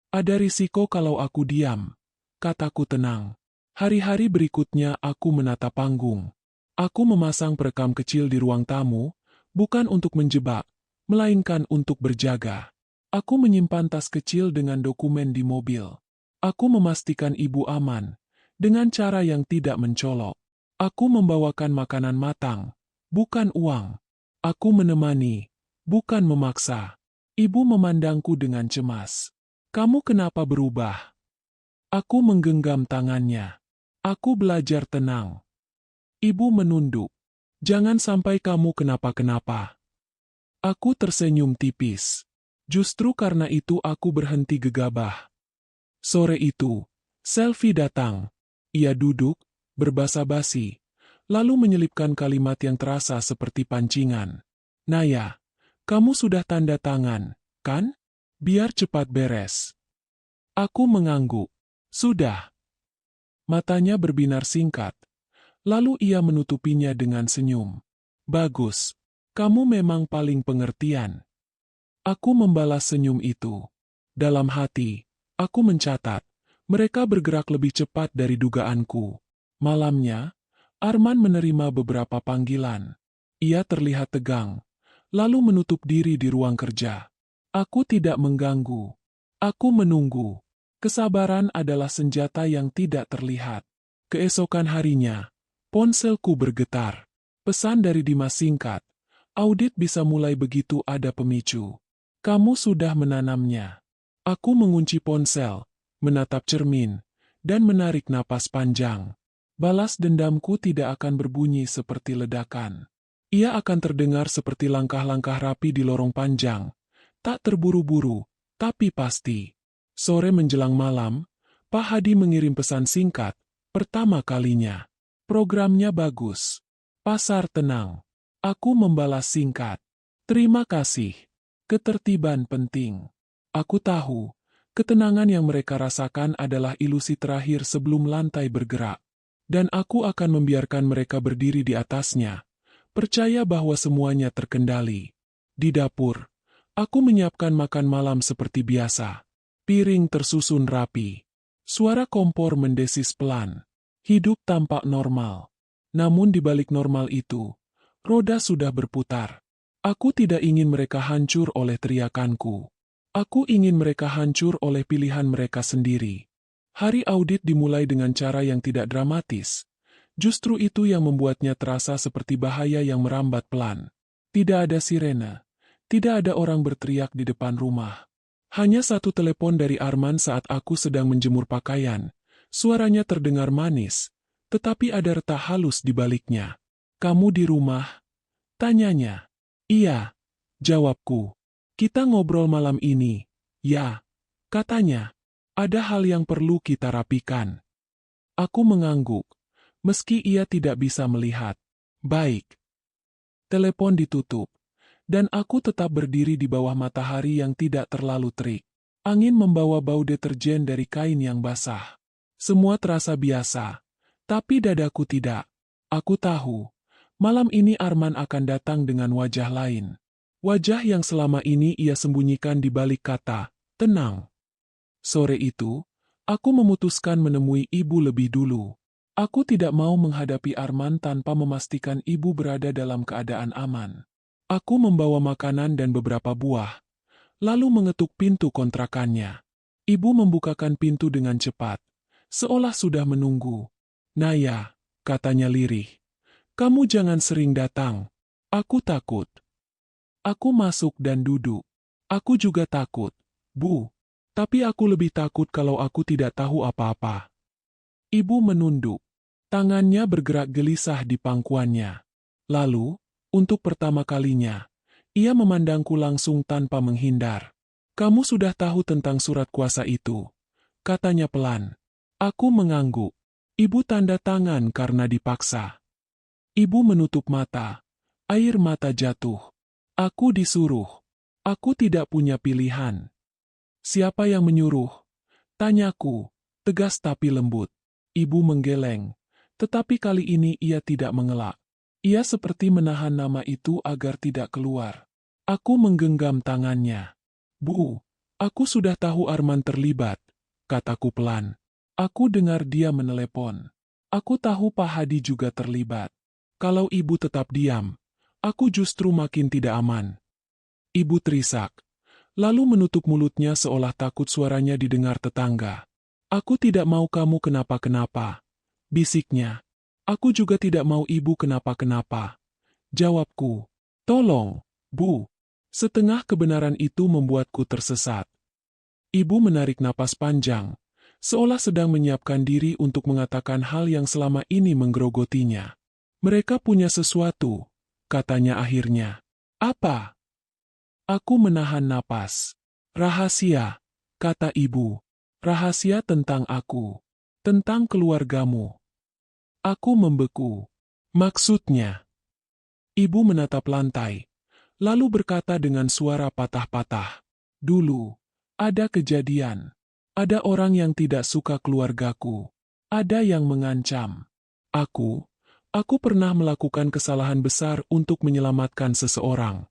A: Ada risiko kalau aku diam, kataku tenang. Hari-hari berikutnya aku menata panggung. Aku memasang perekam kecil di ruang tamu, bukan untuk menjebak, melainkan untuk berjaga. Aku menyimpan tas kecil dengan dokumen di mobil. Aku memastikan ibu aman, dengan cara yang tidak mencolok. Aku membawakan makanan matang, bukan uang. Aku menemani, bukan memaksa. Ibu memandangku dengan cemas. Kamu kenapa berubah? Aku menggenggam tangannya. Aku belajar tenang. Ibu menunduk. Jangan sampai kamu kenapa-kenapa. Aku tersenyum tipis. Justru karena itu aku berhenti gegabah. Sore itu, Selfie datang. Ia duduk, berbasa-basi, lalu menyelipkan kalimat yang terasa seperti pancingan. Naya, kamu sudah tanda tangan, kan? Biar cepat beres. Aku mengangguk. Sudah. Matanya berbinar singkat. Lalu ia menutupinya dengan senyum. Bagus. Kamu memang paling pengertian. Aku membalas senyum itu. Dalam hati, aku mencatat. Mereka bergerak lebih cepat dari dugaanku. Malamnya, Arman menerima beberapa panggilan. Ia terlihat tegang, lalu menutup diri di ruang kerja. Aku tidak mengganggu. Aku menunggu. Kesabaran adalah senjata yang tidak terlihat. Keesokan harinya, ponselku bergetar. Pesan dari Dimas singkat. Audit bisa mulai begitu ada pemicu. Kamu sudah menanamnya. Aku mengunci ponsel, menatap cermin, dan menarik napas panjang. Balas dendamku tidak akan berbunyi seperti ledakan. Ia akan terdengar seperti langkah-langkah rapi di lorong panjang. Tak terburu-buru, tapi pasti. Sore menjelang malam, Pak Hadi mengirim pesan singkat, pertama kalinya. Programnya bagus. Pasar tenang. Aku membalas singkat. Terima kasih. Ketertiban penting. Aku tahu, ketenangan yang mereka rasakan adalah ilusi terakhir sebelum lantai bergerak. Dan aku akan membiarkan mereka berdiri di atasnya. Percaya bahwa semuanya terkendali. Di dapur, aku menyiapkan makan malam seperti biasa. Piring tersusun rapi. Suara kompor mendesis pelan. Hidup tampak normal. Namun di balik normal itu, roda sudah berputar. Aku tidak ingin mereka hancur oleh teriakanku. Aku ingin mereka hancur oleh pilihan mereka sendiri. Hari audit dimulai dengan cara yang tidak dramatis. Justru itu yang membuatnya terasa seperti bahaya yang merambat pelan. Tidak ada sirene. Tidak ada orang berteriak di depan rumah. Hanya satu telepon dari Arman saat aku sedang menjemur pakaian. Suaranya terdengar manis, tetapi ada retak halus di baliknya. Kamu di rumah? Tanyanya. Iya, jawabku. Kita ngobrol malam ini. Ya, katanya. Ada hal yang perlu kita rapikan. Aku mengangguk, meski ia tidak bisa melihat. Baik. Telepon ditutup, dan aku tetap berdiri di bawah matahari yang tidak terlalu terik. Angin membawa bau deterjen dari kain yang basah. Semua terasa biasa, tapi dadaku tidak. Aku tahu. Malam ini Arman akan datang dengan wajah lain. Wajah yang selama ini ia sembunyikan di balik kata, tenang. Sore itu, aku memutuskan menemui ibu lebih dulu. Aku tidak mau menghadapi Arman tanpa memastikan ibu berada dalam keadaan aman. Aku membawa makanan dan beberapa buah, lalu mengetuk pintu kontrakannya. Ibu membukakan pintu dengan cepat, seolah sudah menunggu. Naya, katanya lirih. Kamu jangan sering datang. Aku takut. Aku masuk dan duduk. Aku juga takut, Bu. Tapi aku lebih takut kalau aku tidak tahu apa-apa. Ibu menunduk. Tangannya bergerak gelisah di pangkuannya. Lalu, untuk pertama kalinya, ia memandangku langsung tanpa menghindar. Kamu sudah tahu tentang surat kuasa itu, katanya pelan. Aku mengangguk. Ibu tanda tangan karena dipaksa. Ibu menutup mata. Air mata jatuh. Aku disuruh. Aku tidak punya pilihan. Siapa yang menyuruh? Tanyaku, tegas tapi lembut. Ibu menggeleng. Tetapi kali ini ia tidak mengelak. Ia seperti menahan nama itu agar tidak keluar. Aku menggenggam tangannya. Bu, aku sudah tahu Arman terlibat, kataku pelan. Aku dengar dia menelepon. Aku tahu Pak Hadi juga terlibat. Kalau ibu tetap diam, aku justru makin tidak aman. Ibu terisak, lalu menutup mulutnya seolah takut suaranya didengar tetangga. Aku tidak mau kamu kenapa-kenapa, bisiknya. Aku juga tidak mau ibu kenapa-kenapa. Jawabku, tolong, Bu. Setengah kebenaran itu membuatku tersesat. Ibu menarik napas panjang, seolah sedang menyiapkan diri untuk mengatakan hal yang selama ini menggerogotinya. Mereka punya sesuatu, katanya akhirnya. Apa? Aku menahan napas. Rahasia, kata ibu. Rahasia tentang aku. Tentang keluargamu. Aku membeku. Maksudnya? Ibu menatap lantai, lalu berkata dengan suara patah-patah. Dulu, ada kejadian. Ada orang yang tidak suka keluargaku. Ada yang mengancam. Aku pernah melakukan kesalahan besar untuk menyelamatkan seseorang.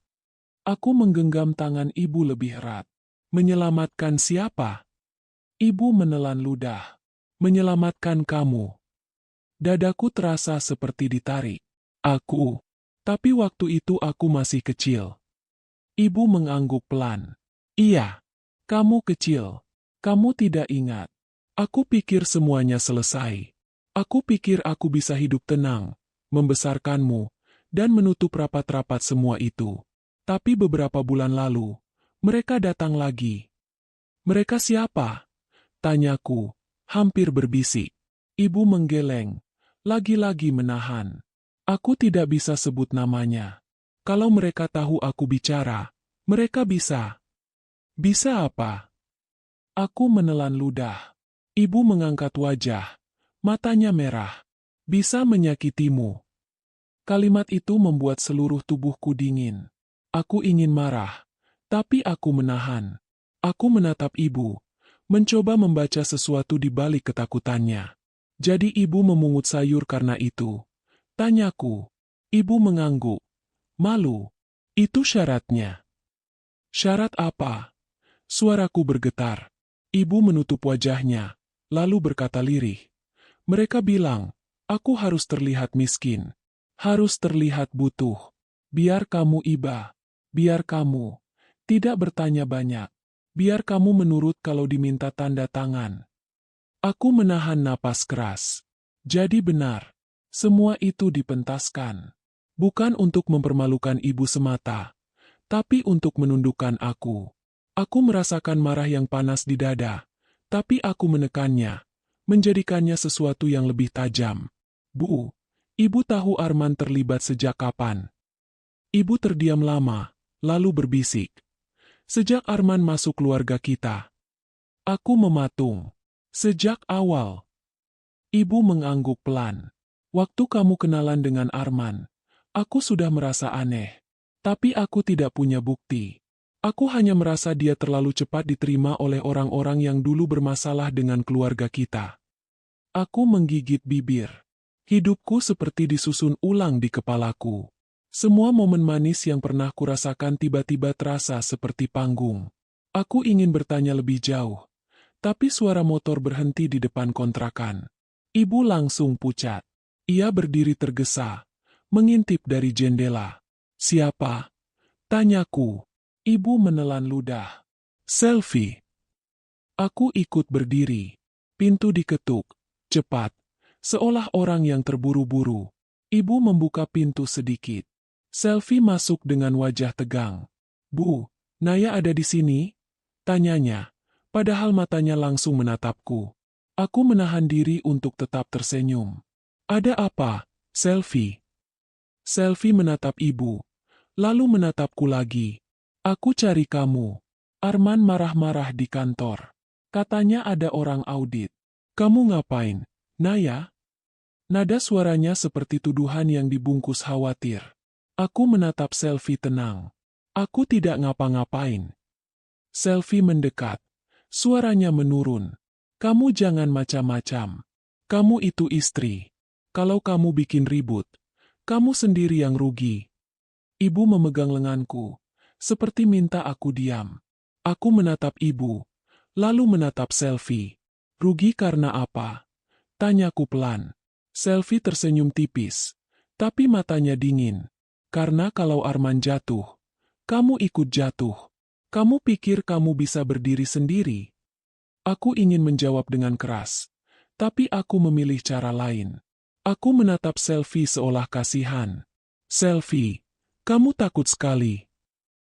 A: Aku menggenggam tangan ibu lebih erat. Menyelamatkan siapa? Ibu menelan ludah. Menyelamatkan kamu. Dadaku terasa seperti ditarik. Tapi waktu itu aku masih kecil. Ibu mengangguk pelan. Iya, kamu kecil. Kamu tidak ingat. Aku pikir semuanya selesai. Aku pikir aku bisa hidup tenang, membesarkanmu, dan menutup rapat-rapat semua itu. Tapi beberapa bulan lalu, mereka datang lagi. Mereka siapa? Tanyaku, hampir berbisik. Ibu menggeleng. Lagi-lagi menahan. Aku tidak bisa sebut namanya. Kalau mereka tahu aku bicara, mereka bisa. Bisa apa? Aku menelan ludah. Ibu mengangkat wajah. Matanya merah. Bisa menyakitimu. Kalimat itu membuat seluruh tubuhku dingin. Aku ingin marah. Tapi aku menahan. Aku menatap ibu. Mencoba membaca sesuatu di balik ketakutannya. Jadi ibu memungut sayur karena itu. Tanyaku. Ibu mengangguk. Malu. Itu syaratnya. Syarat apa? Suaraku bergetar. Ibu menutup wajahnya, lalu berkata lirih. Mereka bilang, aku harus terlihat miskin. Harus terlihat butuh. Biar kamu iba. Biar kamu tidak bertanya banyak. Biar kamu menurut kalau diminta tanda tangan. Aku menahan napas keras. Jadi benar, semua itu dipentaskan. Bukan untuk mempermalukan ibu semata, tapi untuk menundukkan aku. Aku merasakan marah yang panas di dada, tapi aku menekannya, menjadikannya sesuatu yang lebih tajam. Bu, ibu tahu Arman terlibat sejak kapan? Ibu terdiam lama, lalu berbisik. Sejak Arman masuk keluarga kita. Aku mematung. Sejak awal. Ibu mengangguk pelan. Waktu kamu kenalan dengan Arman, aku sudah merasa aneh. Tapi aku tidak punya bukti. Aku hanya merasa dia terlalu cepat diterima oleh orang-orang yang dulu bermasalah dengan keluarga kita. Aku menggigit bibir. Hidupku seperti disusun ulang di kepalaku. Semua momen manis yang pernah kurasakan tiba-tiba terasa seperti panggung. Aku ingin bertanya lebih jauh. Tapi suara motor berhenti di depan kontrakan. Ibu langsung pucat. Ia berdiri tergesa, mengintip dari jendela. Siapa? Tanyaku. Ibu menelan ludah. Selfie. Aku ikut berdiri. Pintu diketuk. Cepat. Seolah orang yang terburu-buru. Ibu membuka pintu sedikit. Selfie masuk dengan wajah tegang. Bu, Naya ada di sini? Tanyanya. Padahal matanya langsung menatapku. Aku menahan diri untuk tetap tersenyum. Ada apa, Selfie? Selfie menatap ibu, lalu menatapku lagi. Aku cari kamu. Arman marah-marah di kantor. Katanya ada orang audit. Kamu ngapain, Naya? Nada suaranya seperti tuduhan yang dibungkus khawatir. Aku menatap Selfie tenang. Aku tidak ngapa-ngapain. Selfie mendekat. Suaranya menurun. Kamu jangan macam-macam. Kamu itu istri. Kalau kamu bikin ribut, kamu sendiri yang rugi. Ibu memegang lenganku, seperti minta aku diam. Aku menatap ibu, lalu menatap Selfie. Rugi karena apa? Tanyaku pelan. Selfie tersenyum tipis, tapi matanya dingin. Karena kalau Arman jatuh, kamu ikut jatuh. Kamu pikir kamu bisa berdiri sendiri? Aku ingin menjawab dengan keras, tapi aku memilih cara lain. Aku menatap Selfie seolah kasihan. Selfie, kamu takut sekali.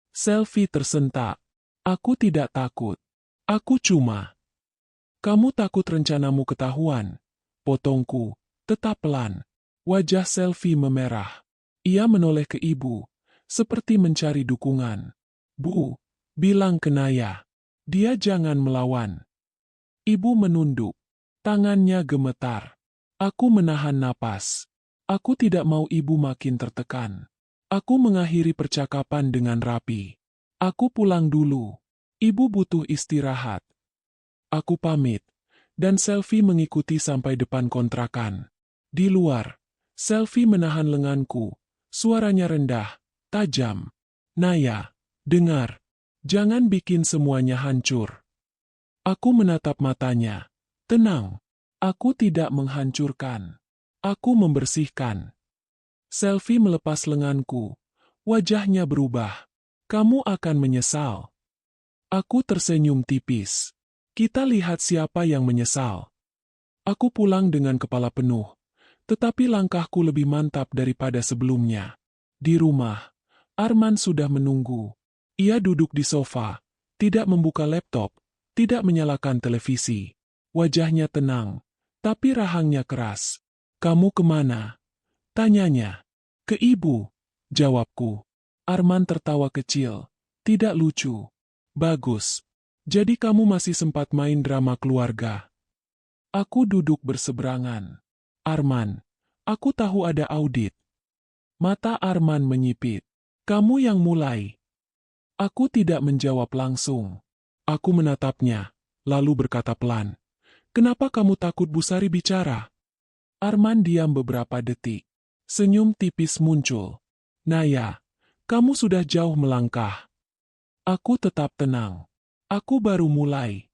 A: Selfie tersentak. Aku tidak takut. Aku cuma. Kamu takut rencanamu ketahuan. Potongku, tetap pelan. Wajah Selfie memerah. Ia menoleh ke ibu, seperti mencari dukungan. Bu, bilang ke Naya. Dia jangan melawan. Ibu menunduk. Tangannya gemetar. Aku menahan napas. Aku tidak mau ibu makin tertekan. Aku mengakhiri percakapan dengan rapi. Aku pulang dulu. Ibu butuh istirahat. Aku pamit, dan Selfie mengikuti sampai depan kontrakan. Di luar, Selfie menahan lenganku. Suaranya rendah, tajam. Naya, dengar. Jangan bikin semuanya hancur. Aku menatap matanya. Tenang. Aku tidak menghancurkan. Aku membersihkan. Selfie melepas lenganku. Wajahnya berubah. Kamu akan menyesal. Aku tersenyum tipis. Kita lihat siapa yang menyesal. Aku pulang dengan kepala penuh. Tetapi langkahku lebih mantap daripada sebelumnya. Di rumah, Arman sudah menunggu. Ia duduk di sofa, tidak membuka laptop, tidak menyalakan televisi. Wajahnya tenang, tapi rahangnya keras. Kamu kemana? Tanyanya. Ke ibu, jawabku. Arman tertawa kecil. Tidak lucu. Bagus. Jadi kamu masih sempat main drama keluarga. Aku duduk berseberangan. Arman, aku tahu ada audit. Mata Arman menyipit. Kamu yang mulai. Aku tidak menjawab langsung. Aku menatapnya, lalu berkata pelan. Kenapa kamu takut Bu Sari bicara? Arman diam beberapa detik. Senyum tipis muncul. Naya, kamu sudah jauh melangkah. Aku tetap tenang. Aku baru mulai.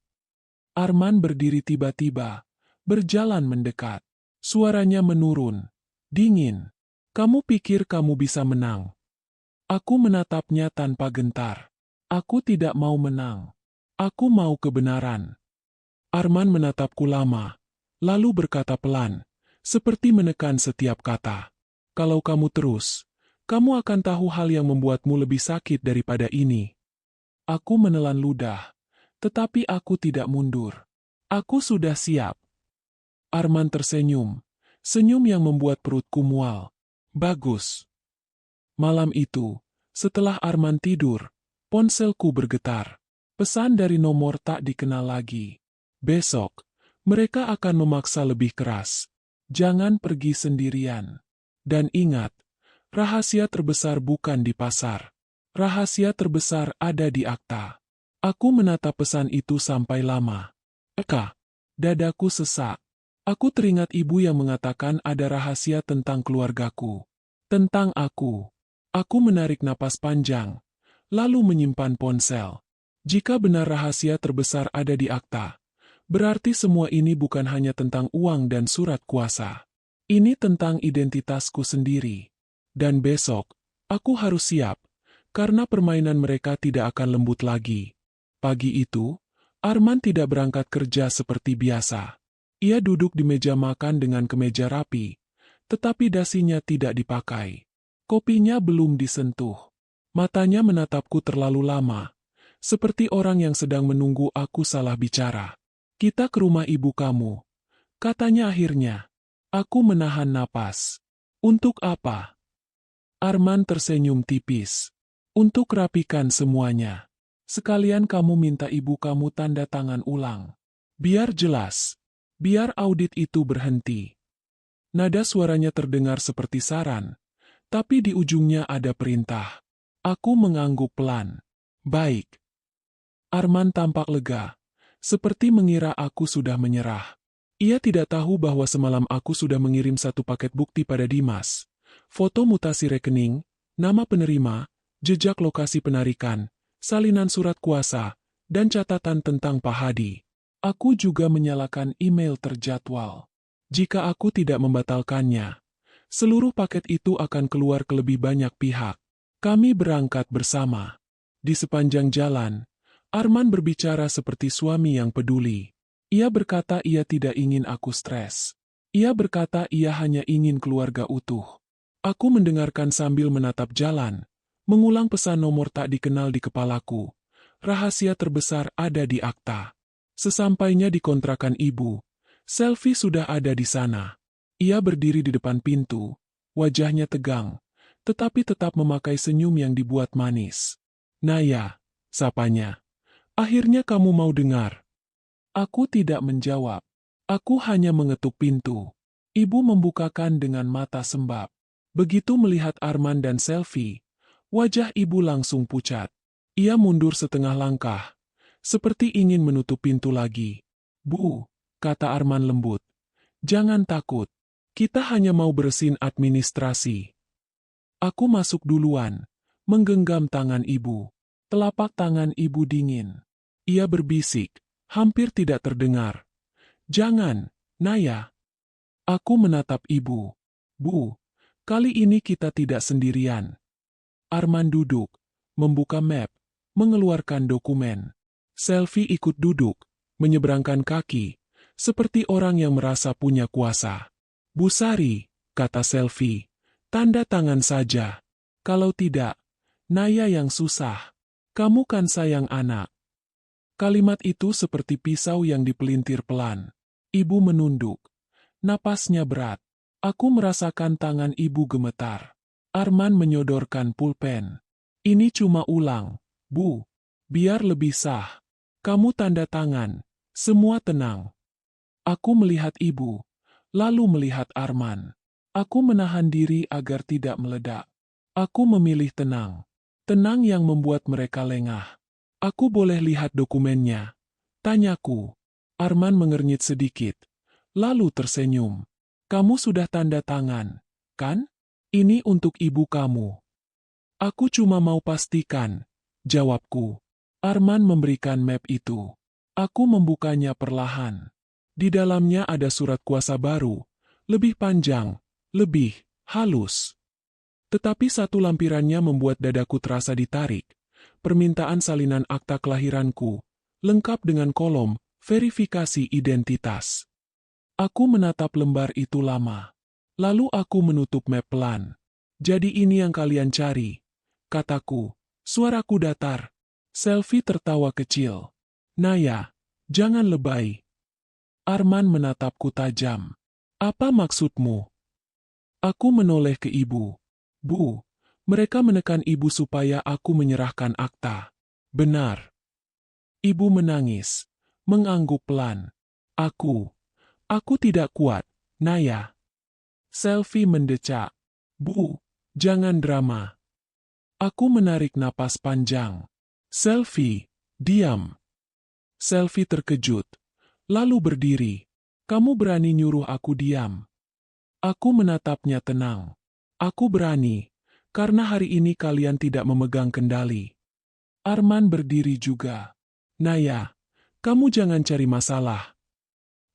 A: Arman berdiri tiba-tiba, berjalan mendekat. Suaranya menurun, dingin. Kamu pikir kamu bisa menang? Aku menatapnya tanpa gentar. Aku tidak mau menang. Aku mau kebenaran. Arman menatapku lama, lalu berkata pelan, seperti menekan setiap kata. Kalau kamu terus, kamu akan tahu hal yang membuatmu lebih sakit daripada ini. Aku menelan ludah, tetapi aku tidak mundur. Aku sudah siap. Arman tersenyum, senyum yang membuat perutku mual. Bagus. Malam itu, setelah Arman tidur, ponselku bergetar. Pesan dari nomor tak dikenal lagi. Besok, mereka akan memaksa lebih keras. Jangan pergi sendirian. Dan ingat, rahasia terbesar bukan di pasar. Rahasia terbesar ada di akta. Aku menatap pesan itu sampai lama. Eka, dadaku sesak. Aku teringat ibu yang mengatakan ada rahasia tentang keluargaku. Tentang aku. Aku menarik napas panjang, lalu menyimpan ponsel. Jika benar rahasia terbesar ada di akta, berarti semua ini bukan hanya tentang uang dan surat kuasa. Ini tentang identitasku sendiri. Dan besok, aku harus siap, karena permainan mereka tidak akan lembut lagi. Pagi itu, Arman tidak berangkat kerja seperti biasa. Ia duduk di meja makan dengan kemeja rapi, tetapi dasinya tidak dipakai. Kopinya belum disentuh. Matanya menatapku terlalu lama, seperti orang yang sedang menunggu aku salah bicara. Kita ke rumah ibu kamu, katanya akhirnya. Aku menahan napas. Untuk apa? Arman tersenyum tipis. Untuk rapikan semuanya. Sekalian kamu minta ibu kamu tanda tangan ulang. Biar jelas. Biar audit itu berhenti. Nada suaranya terdengar seperti saran, tapi di ujungnya ada perintah. Aku mengangguk pelan. Baik. Arman tampak lega, seperti mengira aku sudah menyerah. Ia tidak tahu bahwa semalam aku sudah mengirim satu paket bukti pada Dimas. Foto mutasi rekening, nama penerima, jejak lokasi penarikan, salinan surat kuasa, dan catatan tentang Pak Hadi. Aku juga menyalakan email terjadwal. Jika aku tidak membatalkannya, seluruh paket itu akan keluar ke lebih banyak pihak. Kami berangkat bersama. Di sepanjang jalan, Arman berbicara seperti suami yang peduli. Ia berkata ia tidak ingin aku stres. Ia berkata ia hanya ingin keluarga utuh. Aku mendengarkan sambil menatap jalan, mengulang pesan nomor tak dikenal di kepalaku. Rahasia terbesar ada di akta. Sesampainya di kontrakan ibu, Selvi sudah ada di sana. Ia berdiri di depan pintu, wajahnya tegang, tetapi tetap memakai senyum yang dibuat manis. Naya, sapanya. Akhirnya kamu mau dengar. Aku tidak menjawab. Aku hanya mengetuk pintu. Ibu membukakan dengan mata sembab. Begitu melihat Arman dan Selvi, wajah ibu langsung pucat. Ia mundur setengah langkah, seperti ingin menutup pintu lagi. Bu, kata Arman lembut. Jangan takut. Kita hanya mau bersihin administrasi. Aku masuk duluan, menggenggam tangan ibu. Telapak tangan ibu dingin. Ia berbisik, hampir tidak terdengar. Jangan, Naya. Aku menatap ibu. Bu, kali ini kita tidak sendirian. Arman duduk, membuka map, mengeluarkan dokumen. Selvi ikut duduk, menyeberangkan kaki, seperti orang yang merasa punya kuasa. Bu Sari, kata Selvi, tanda tangan saja. Kalau tidak, Naya yang susah. Kamu kan sayang anak. Kalimat itu seperti pisau yang dipelintir pelan. Ibu menunduk. Napasnya berat. Aku merasakan tangan ibu gemetar. Arman menyodorkan pulpen. Ini cuma ulang, Bu. Biar lebih sah. Kamu tanda tangan. Semua tenang. Aku melihat ibu, lalu melihat Arman. Aku menahan diri agar tidak meledak. Aku memilih tenang. Tenang yang membuat mereka lengah. Aku boleh lihat dokumennya? Tanyaku. Arman mengernyit sedikit, lalu tersenyum. Kamu sudah tanda tangan, kan? Ini untuk ibu kamu. Aku cuma mau pastikan, jawabku. Arman memberikan map itu. Aku membukanya perlahan. Di dalamnya ada surat kuasa baru, lebih panjang, lebih halus. Tetapi satu lampirannya membuat dadaku terasa ditarik. Permintaan salinan akta kelahiranku, lengkap dengan kolom verifikasi identitas. Aku menatap lembar itu lama. Lalu aku menutup map pelan. Jadi ini yang kalian cari, kataku. Suaraku datar. Selvi tertawa kecil. Naya, jangan lebay. Arman menatapku tajam. Apa maksudmu? Aku menoleh ke ibu. Bu, mereka menekan ibu supaya aku menyerahkan akta. Benar. Ibu menangis, mengangguk pelan. Aku tidak kuat, Naya. Selvi mendecak. Bu, jangan drama. Aku menarik napas panjang. Selvi, diam. Selvi terkejut, lalu berdiri. Kamu berani nyuruh aku diam? Aku menatapnya tenang. Aku berani. Karena hari ini kalian tidak memegang kendali. Arman berdiri juga. Naya, kamu jangan cari masalah.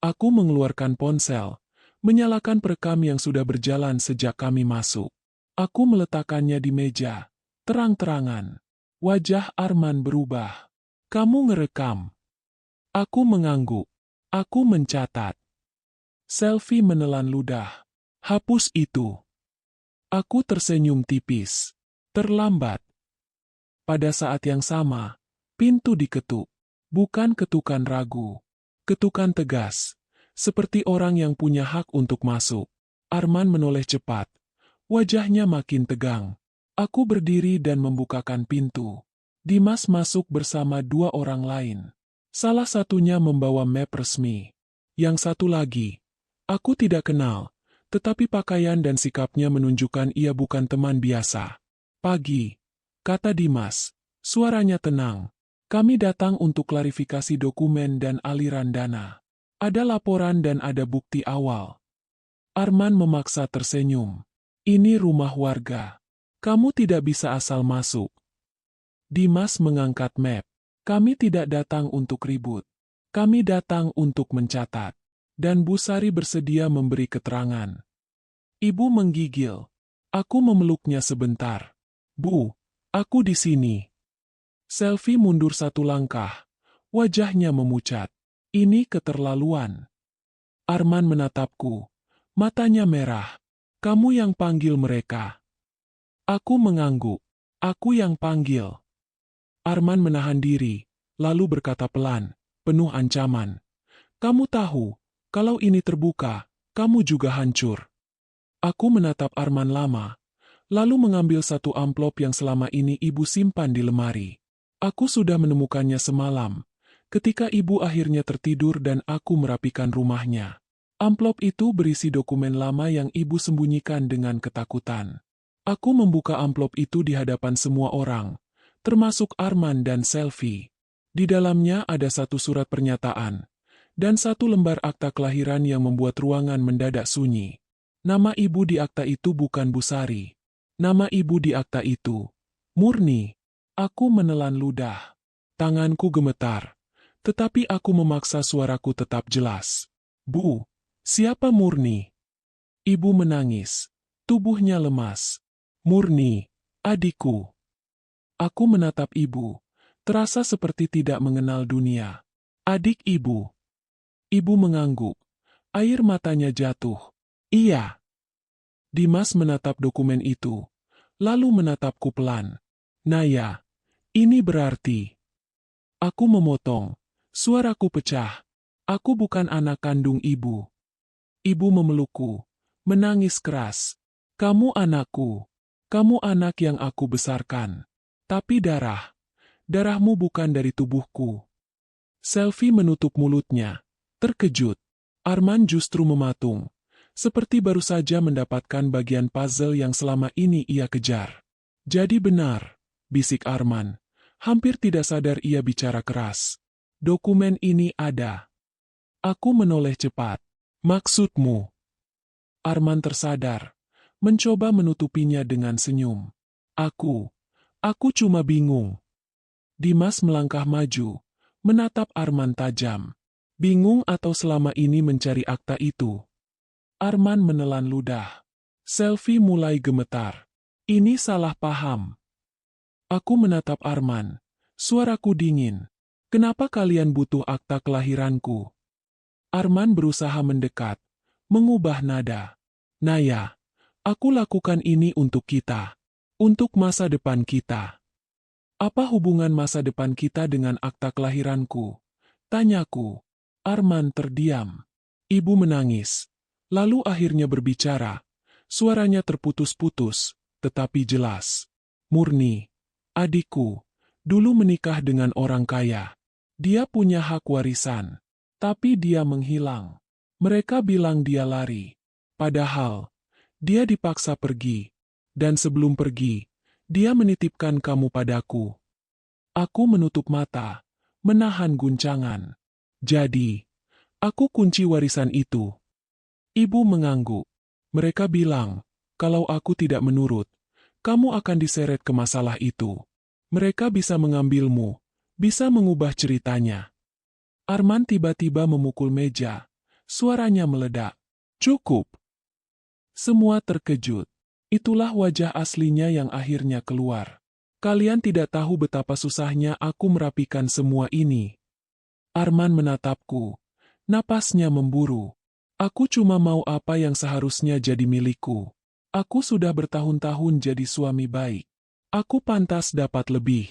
A: Aku mengeluarkan ponsel, menyalakan perekam yang sudah berjalan sejak kami masuk. Aku meletakkannya di meja, terang-terangan. Wajah Arman berubah. Kamu ngerekam. Aku mengangguk. Aku mencatat. Selvi menelan ludah. Hapus itu. Aku tersenyum tipis. Terlambat. Pada saat yang sama, pintu diketuk. Bukan ketukan ragu. Ketukan tegas. Seperti orang yang punya hak untuk masuk. Arman menoleh cepat. Wajahnya makin tegang. Aku berdiri dan membukakan pintu. Dimas masuk bersama dua orang lain. Salah satunya membawa map resmi. Yang satu lagi, aku tidak kenal, tetapi pakaian dan sikapnya menunjukkan ia bukan teman biasa. Pagi, kata Dimas, suaranya tenang. Kami datang untuk klarifikasi dokumen dan aliran dana. Ada laporan dan ada bukti awal. Arman memaksa tersenyum. Ini rumah warga. Kamu tidak bisa asal masuk. Dimas mengangkat map. Kami tidak datang untuk ribut. Kami datang untuk mencatat. Dan Bu Sari bersedia memberi keterangan. Ibu menggigil. Aku memeluknya sebentar. Bu, aku di sini. Selfie mundur satu langkah. Wajahnya memucat. Ini keterlaluan. Arman menatapku. Matanya merah. Kamu yang panggil mereka. Aku mengangguk. Aku yang panggil. Arman menahan diri, lalu berkata pelan, penuh ancaman. Kamu tahu, kalau ini terbuka, kamu juga hancur. Aku menatap Arman lama, lalu mengambil satu amplop yang selama ini ibu simpan di lemari. Aku sudah menemukannya semalam, ketika ibu akhirnya tertidur dan aku merapikan rumahnya. Amplop itu berisi dokumen lama yang ibu sembunyikan dengan ketakutan. Aku membuka amplop itu di hadapan semua orang, termasuk Arman dan Selfie. Di dalamnya ada satu surat pernyataan, dan satu lembar akta kelahiran yang membuat ruangan mendadak sunyi. Nama ibu di akta itu bukan Bu Sari. Nama ibu di akta itu, Murni. Aku menelan ludah. Tanganku gemetar. Tetapi aku memaksa suaraku tetap jelas. Bu, siapa Murni? Ibu menangis. Tubuhnya lemas. Murni, adikku. Aku menatap ibu. Terasa seperti tidak mengenal dunia. Adik ibu. Ibu mengangguk. Air matanya jatuh. Iya. Dimas menatap dokumen itu. Lalu menatapku pelan. Naya, ini berarti. Aku memotong. Suaraku pecah. Aku bukan anak kandung ibu. Ibu memelukku. Menangis keras. Kamu anakku. Kamu anak yang aku besarkan. Tapi darahmu bukan dari tubuhku. Selfie menutup mulutnya. Terkejut. Arman justru mematung. Seperti baru saja mendapatkan bagian puzzle yang selama ini ia kejar. Jadi benar, bisik Arman. Hampir tidak sadar ia bicara keras. Dokumen ini ada. Aku menoleh cepat. Maksudmu? Arman tersadar. Mencoba menutupinya dengan senyum. Aku cuma bingung. Dimas melangkah maju. Menatap Arman tajam. Bingung atau selama ini mencari akta itu? Arman menelan ludah. Selfie mulai gemetar. Ini salah paham. Aku menatap Arman. Suaraku dingin. Kenapa kalian butuh akta kelahiranku? Arman berusaha mendekat. Mengubah nada. Naya, aku lakukan ini untuk kita. Untuk masa depan kita. Apa hubungan masa depan kita dengan akta kelahiranku? Tanyaku. Arman terdiam. Ibu menangis. Lalu akhirnya berbicara. Suaranya terputus-putus, tetapi jelas. Murni, adikku, dulu menikah dengan orang kaya. Dia punya hak warisan. Tapi dia menghilang. Mereka bilang dia lari. Padahal, dia dipaksa pergi. Dan sebelum pergi, dia menitipkan kamu padaku. Aku menutup mata, menahan guncangan. Jadi, aku kunci warisan itu. Ibu mengangguk. Mereka bilang, kalau aku tidak menurut, kamu akan diseret ke masalah itu. Mereka bisa mengambilmu, bisa mengubah ceritanya. Arman tiba-tiba memukul meja. Suaranya meledak. Cukup. Semua terkejut. Itulah wajah aslinya yang akhirnya keluar. Kalian tidak tahu betapa susahnya aku merapikan semua ini. Arman menatapku. Napasnya memburu. Aku cuma mau apa yang seharusnya jadi milikku. Aku sudah bertahun-tahun jadi suami baik. Aku pantas dapat lebih.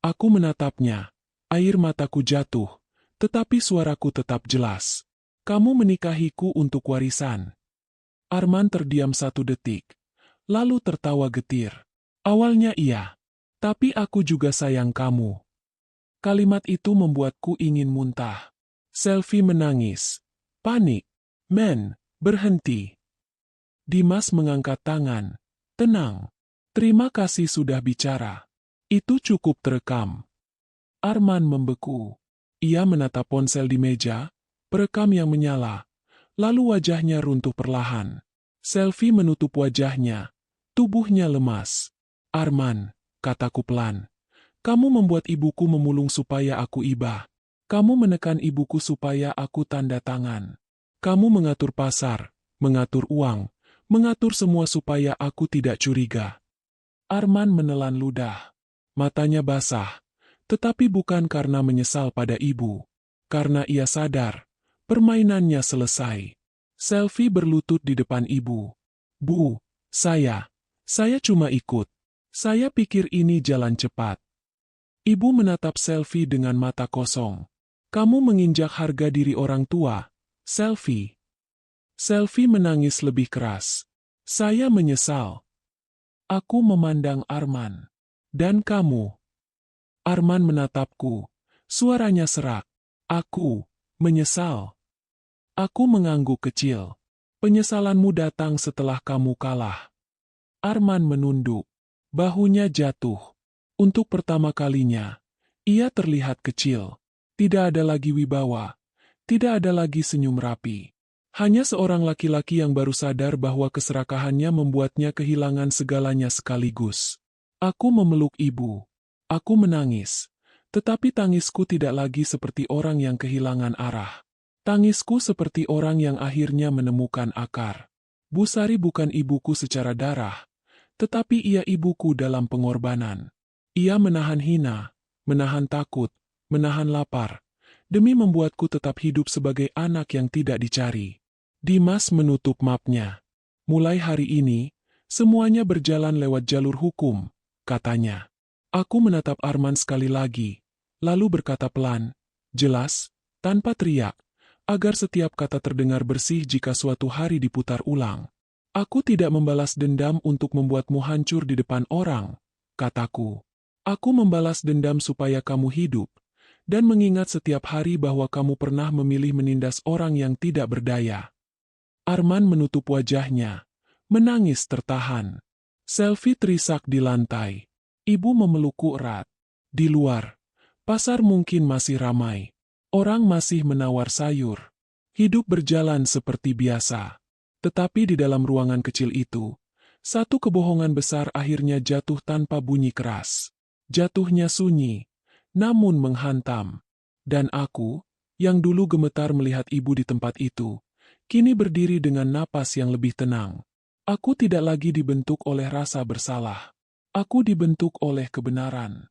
A: Aku menatapnya. Air mataku jatuh. Tetapi suaraku tetap jelas. Kamu menikahiku untuk warisan. Arman terdiam 1 detik, lalu tertawa getir. Awalnya iya, tapi aku juga sayang kamu. Kalimat itu membuatku ingin muntah. Selvi menangis. Panik. Men, berhenti. Dimas mengangkat tangan. Tenang. Terima kasih sudah bicara. Itu cukup terekam. Arman membeku. Ia menatap ponsel di meja, perekam yang menyala. Lalu wajahnya runtuh perlahan. Selvi menutup wajahnya. Tubuhnya lemas. Arman, kataku pelan. Kamu membuat ibuku memulung supaya aku iba. Kamu menekan ibuku supaya aku tanda tangan. Kamu mengatur pasar, mengatur uang, mengatur semua supaya aku tidak curiga. Arman menelan ludah. Matanya basah. Tetapi bukan karena menyesal pada ibu. Karena ia sadar, permainannya selesai. Selvi berlutut di depan ibu. Bu, saya cuma ikut. Saya pikir ini jalan cepat. Ibu menatap Selvi dengan mata kosong. Kamu menginjak harga diri orang tua, Selvi. Selvi menangis lebih keras. Saya menyesal. Aku memandang Arman. Dan kamu? Arman menatapku. Suaranya serak. Aku menyesal. Aku mengangguk kecil. Penyesalanmu datang setelah kamu kalah. Arman menunduk. Bahunya jatuh. Untuk pertama kalinya, ia terlihat kecil. Tidak ada lagi wibawa. Tidak ada lagi senyum rapi. Hanya seorang laki-laki yang baru sadar bahwa keserakahannya membuatnya kehilangan segalanya sekaligus. Aku memeluk ibu. Aku menangis. Tetapi tangisku tidak lagi seperti orang yang kehilangan arah. Tangisku seperti orang yang akhirnya menemukan akar. Bu Sari bukan ibuku secara darah, tetapi ia ibuku dalam pengorbanan. Ia menahan hina, menahan takut, menahan lapar, demi membuatku tetap hidup sebagai anak yang tidak dicari. Dimas menutup mapnya. Mulai hari ini, semuanya berjalan lewat jalur hukum, katanya. Aku menatap Arman sekali lagi, lalu berkata pelan, jelas, tanpa teriak, agar setiap kata terdengar bersih jika suatu hari diputar ulang. Aku tidak membalas dendam untuk membuatmu hancur di depan orang, kataku. Aku membalas dendam supaya kamu hidup, dan mengingat setiap hari bahwa kamu pernah memilih menindas orang yang tidak berdaya. Arman menutup wajahnya, menangis tertahan. Selvi terisak di lantai. Ibu memelukku erat. Di luar, pasar mungkin masih ramai. Orang masih menawar sayur. Hidup berjalan seperti biasa. Tetapi di dalam ruangan kecil itu, satu kebohongan besar akhirnya jatuh tanpa bunyi keras. Jatuhnya sunyi, namun menghantam. Dan aku, yang dulu gemetar melihat ibu di tempat itu, kini berdiri dengan napas yang lebih tenang. Aku tidak lagi dibentuk oleh rasa bersalah. Aku dibentuk oleh kebenaran.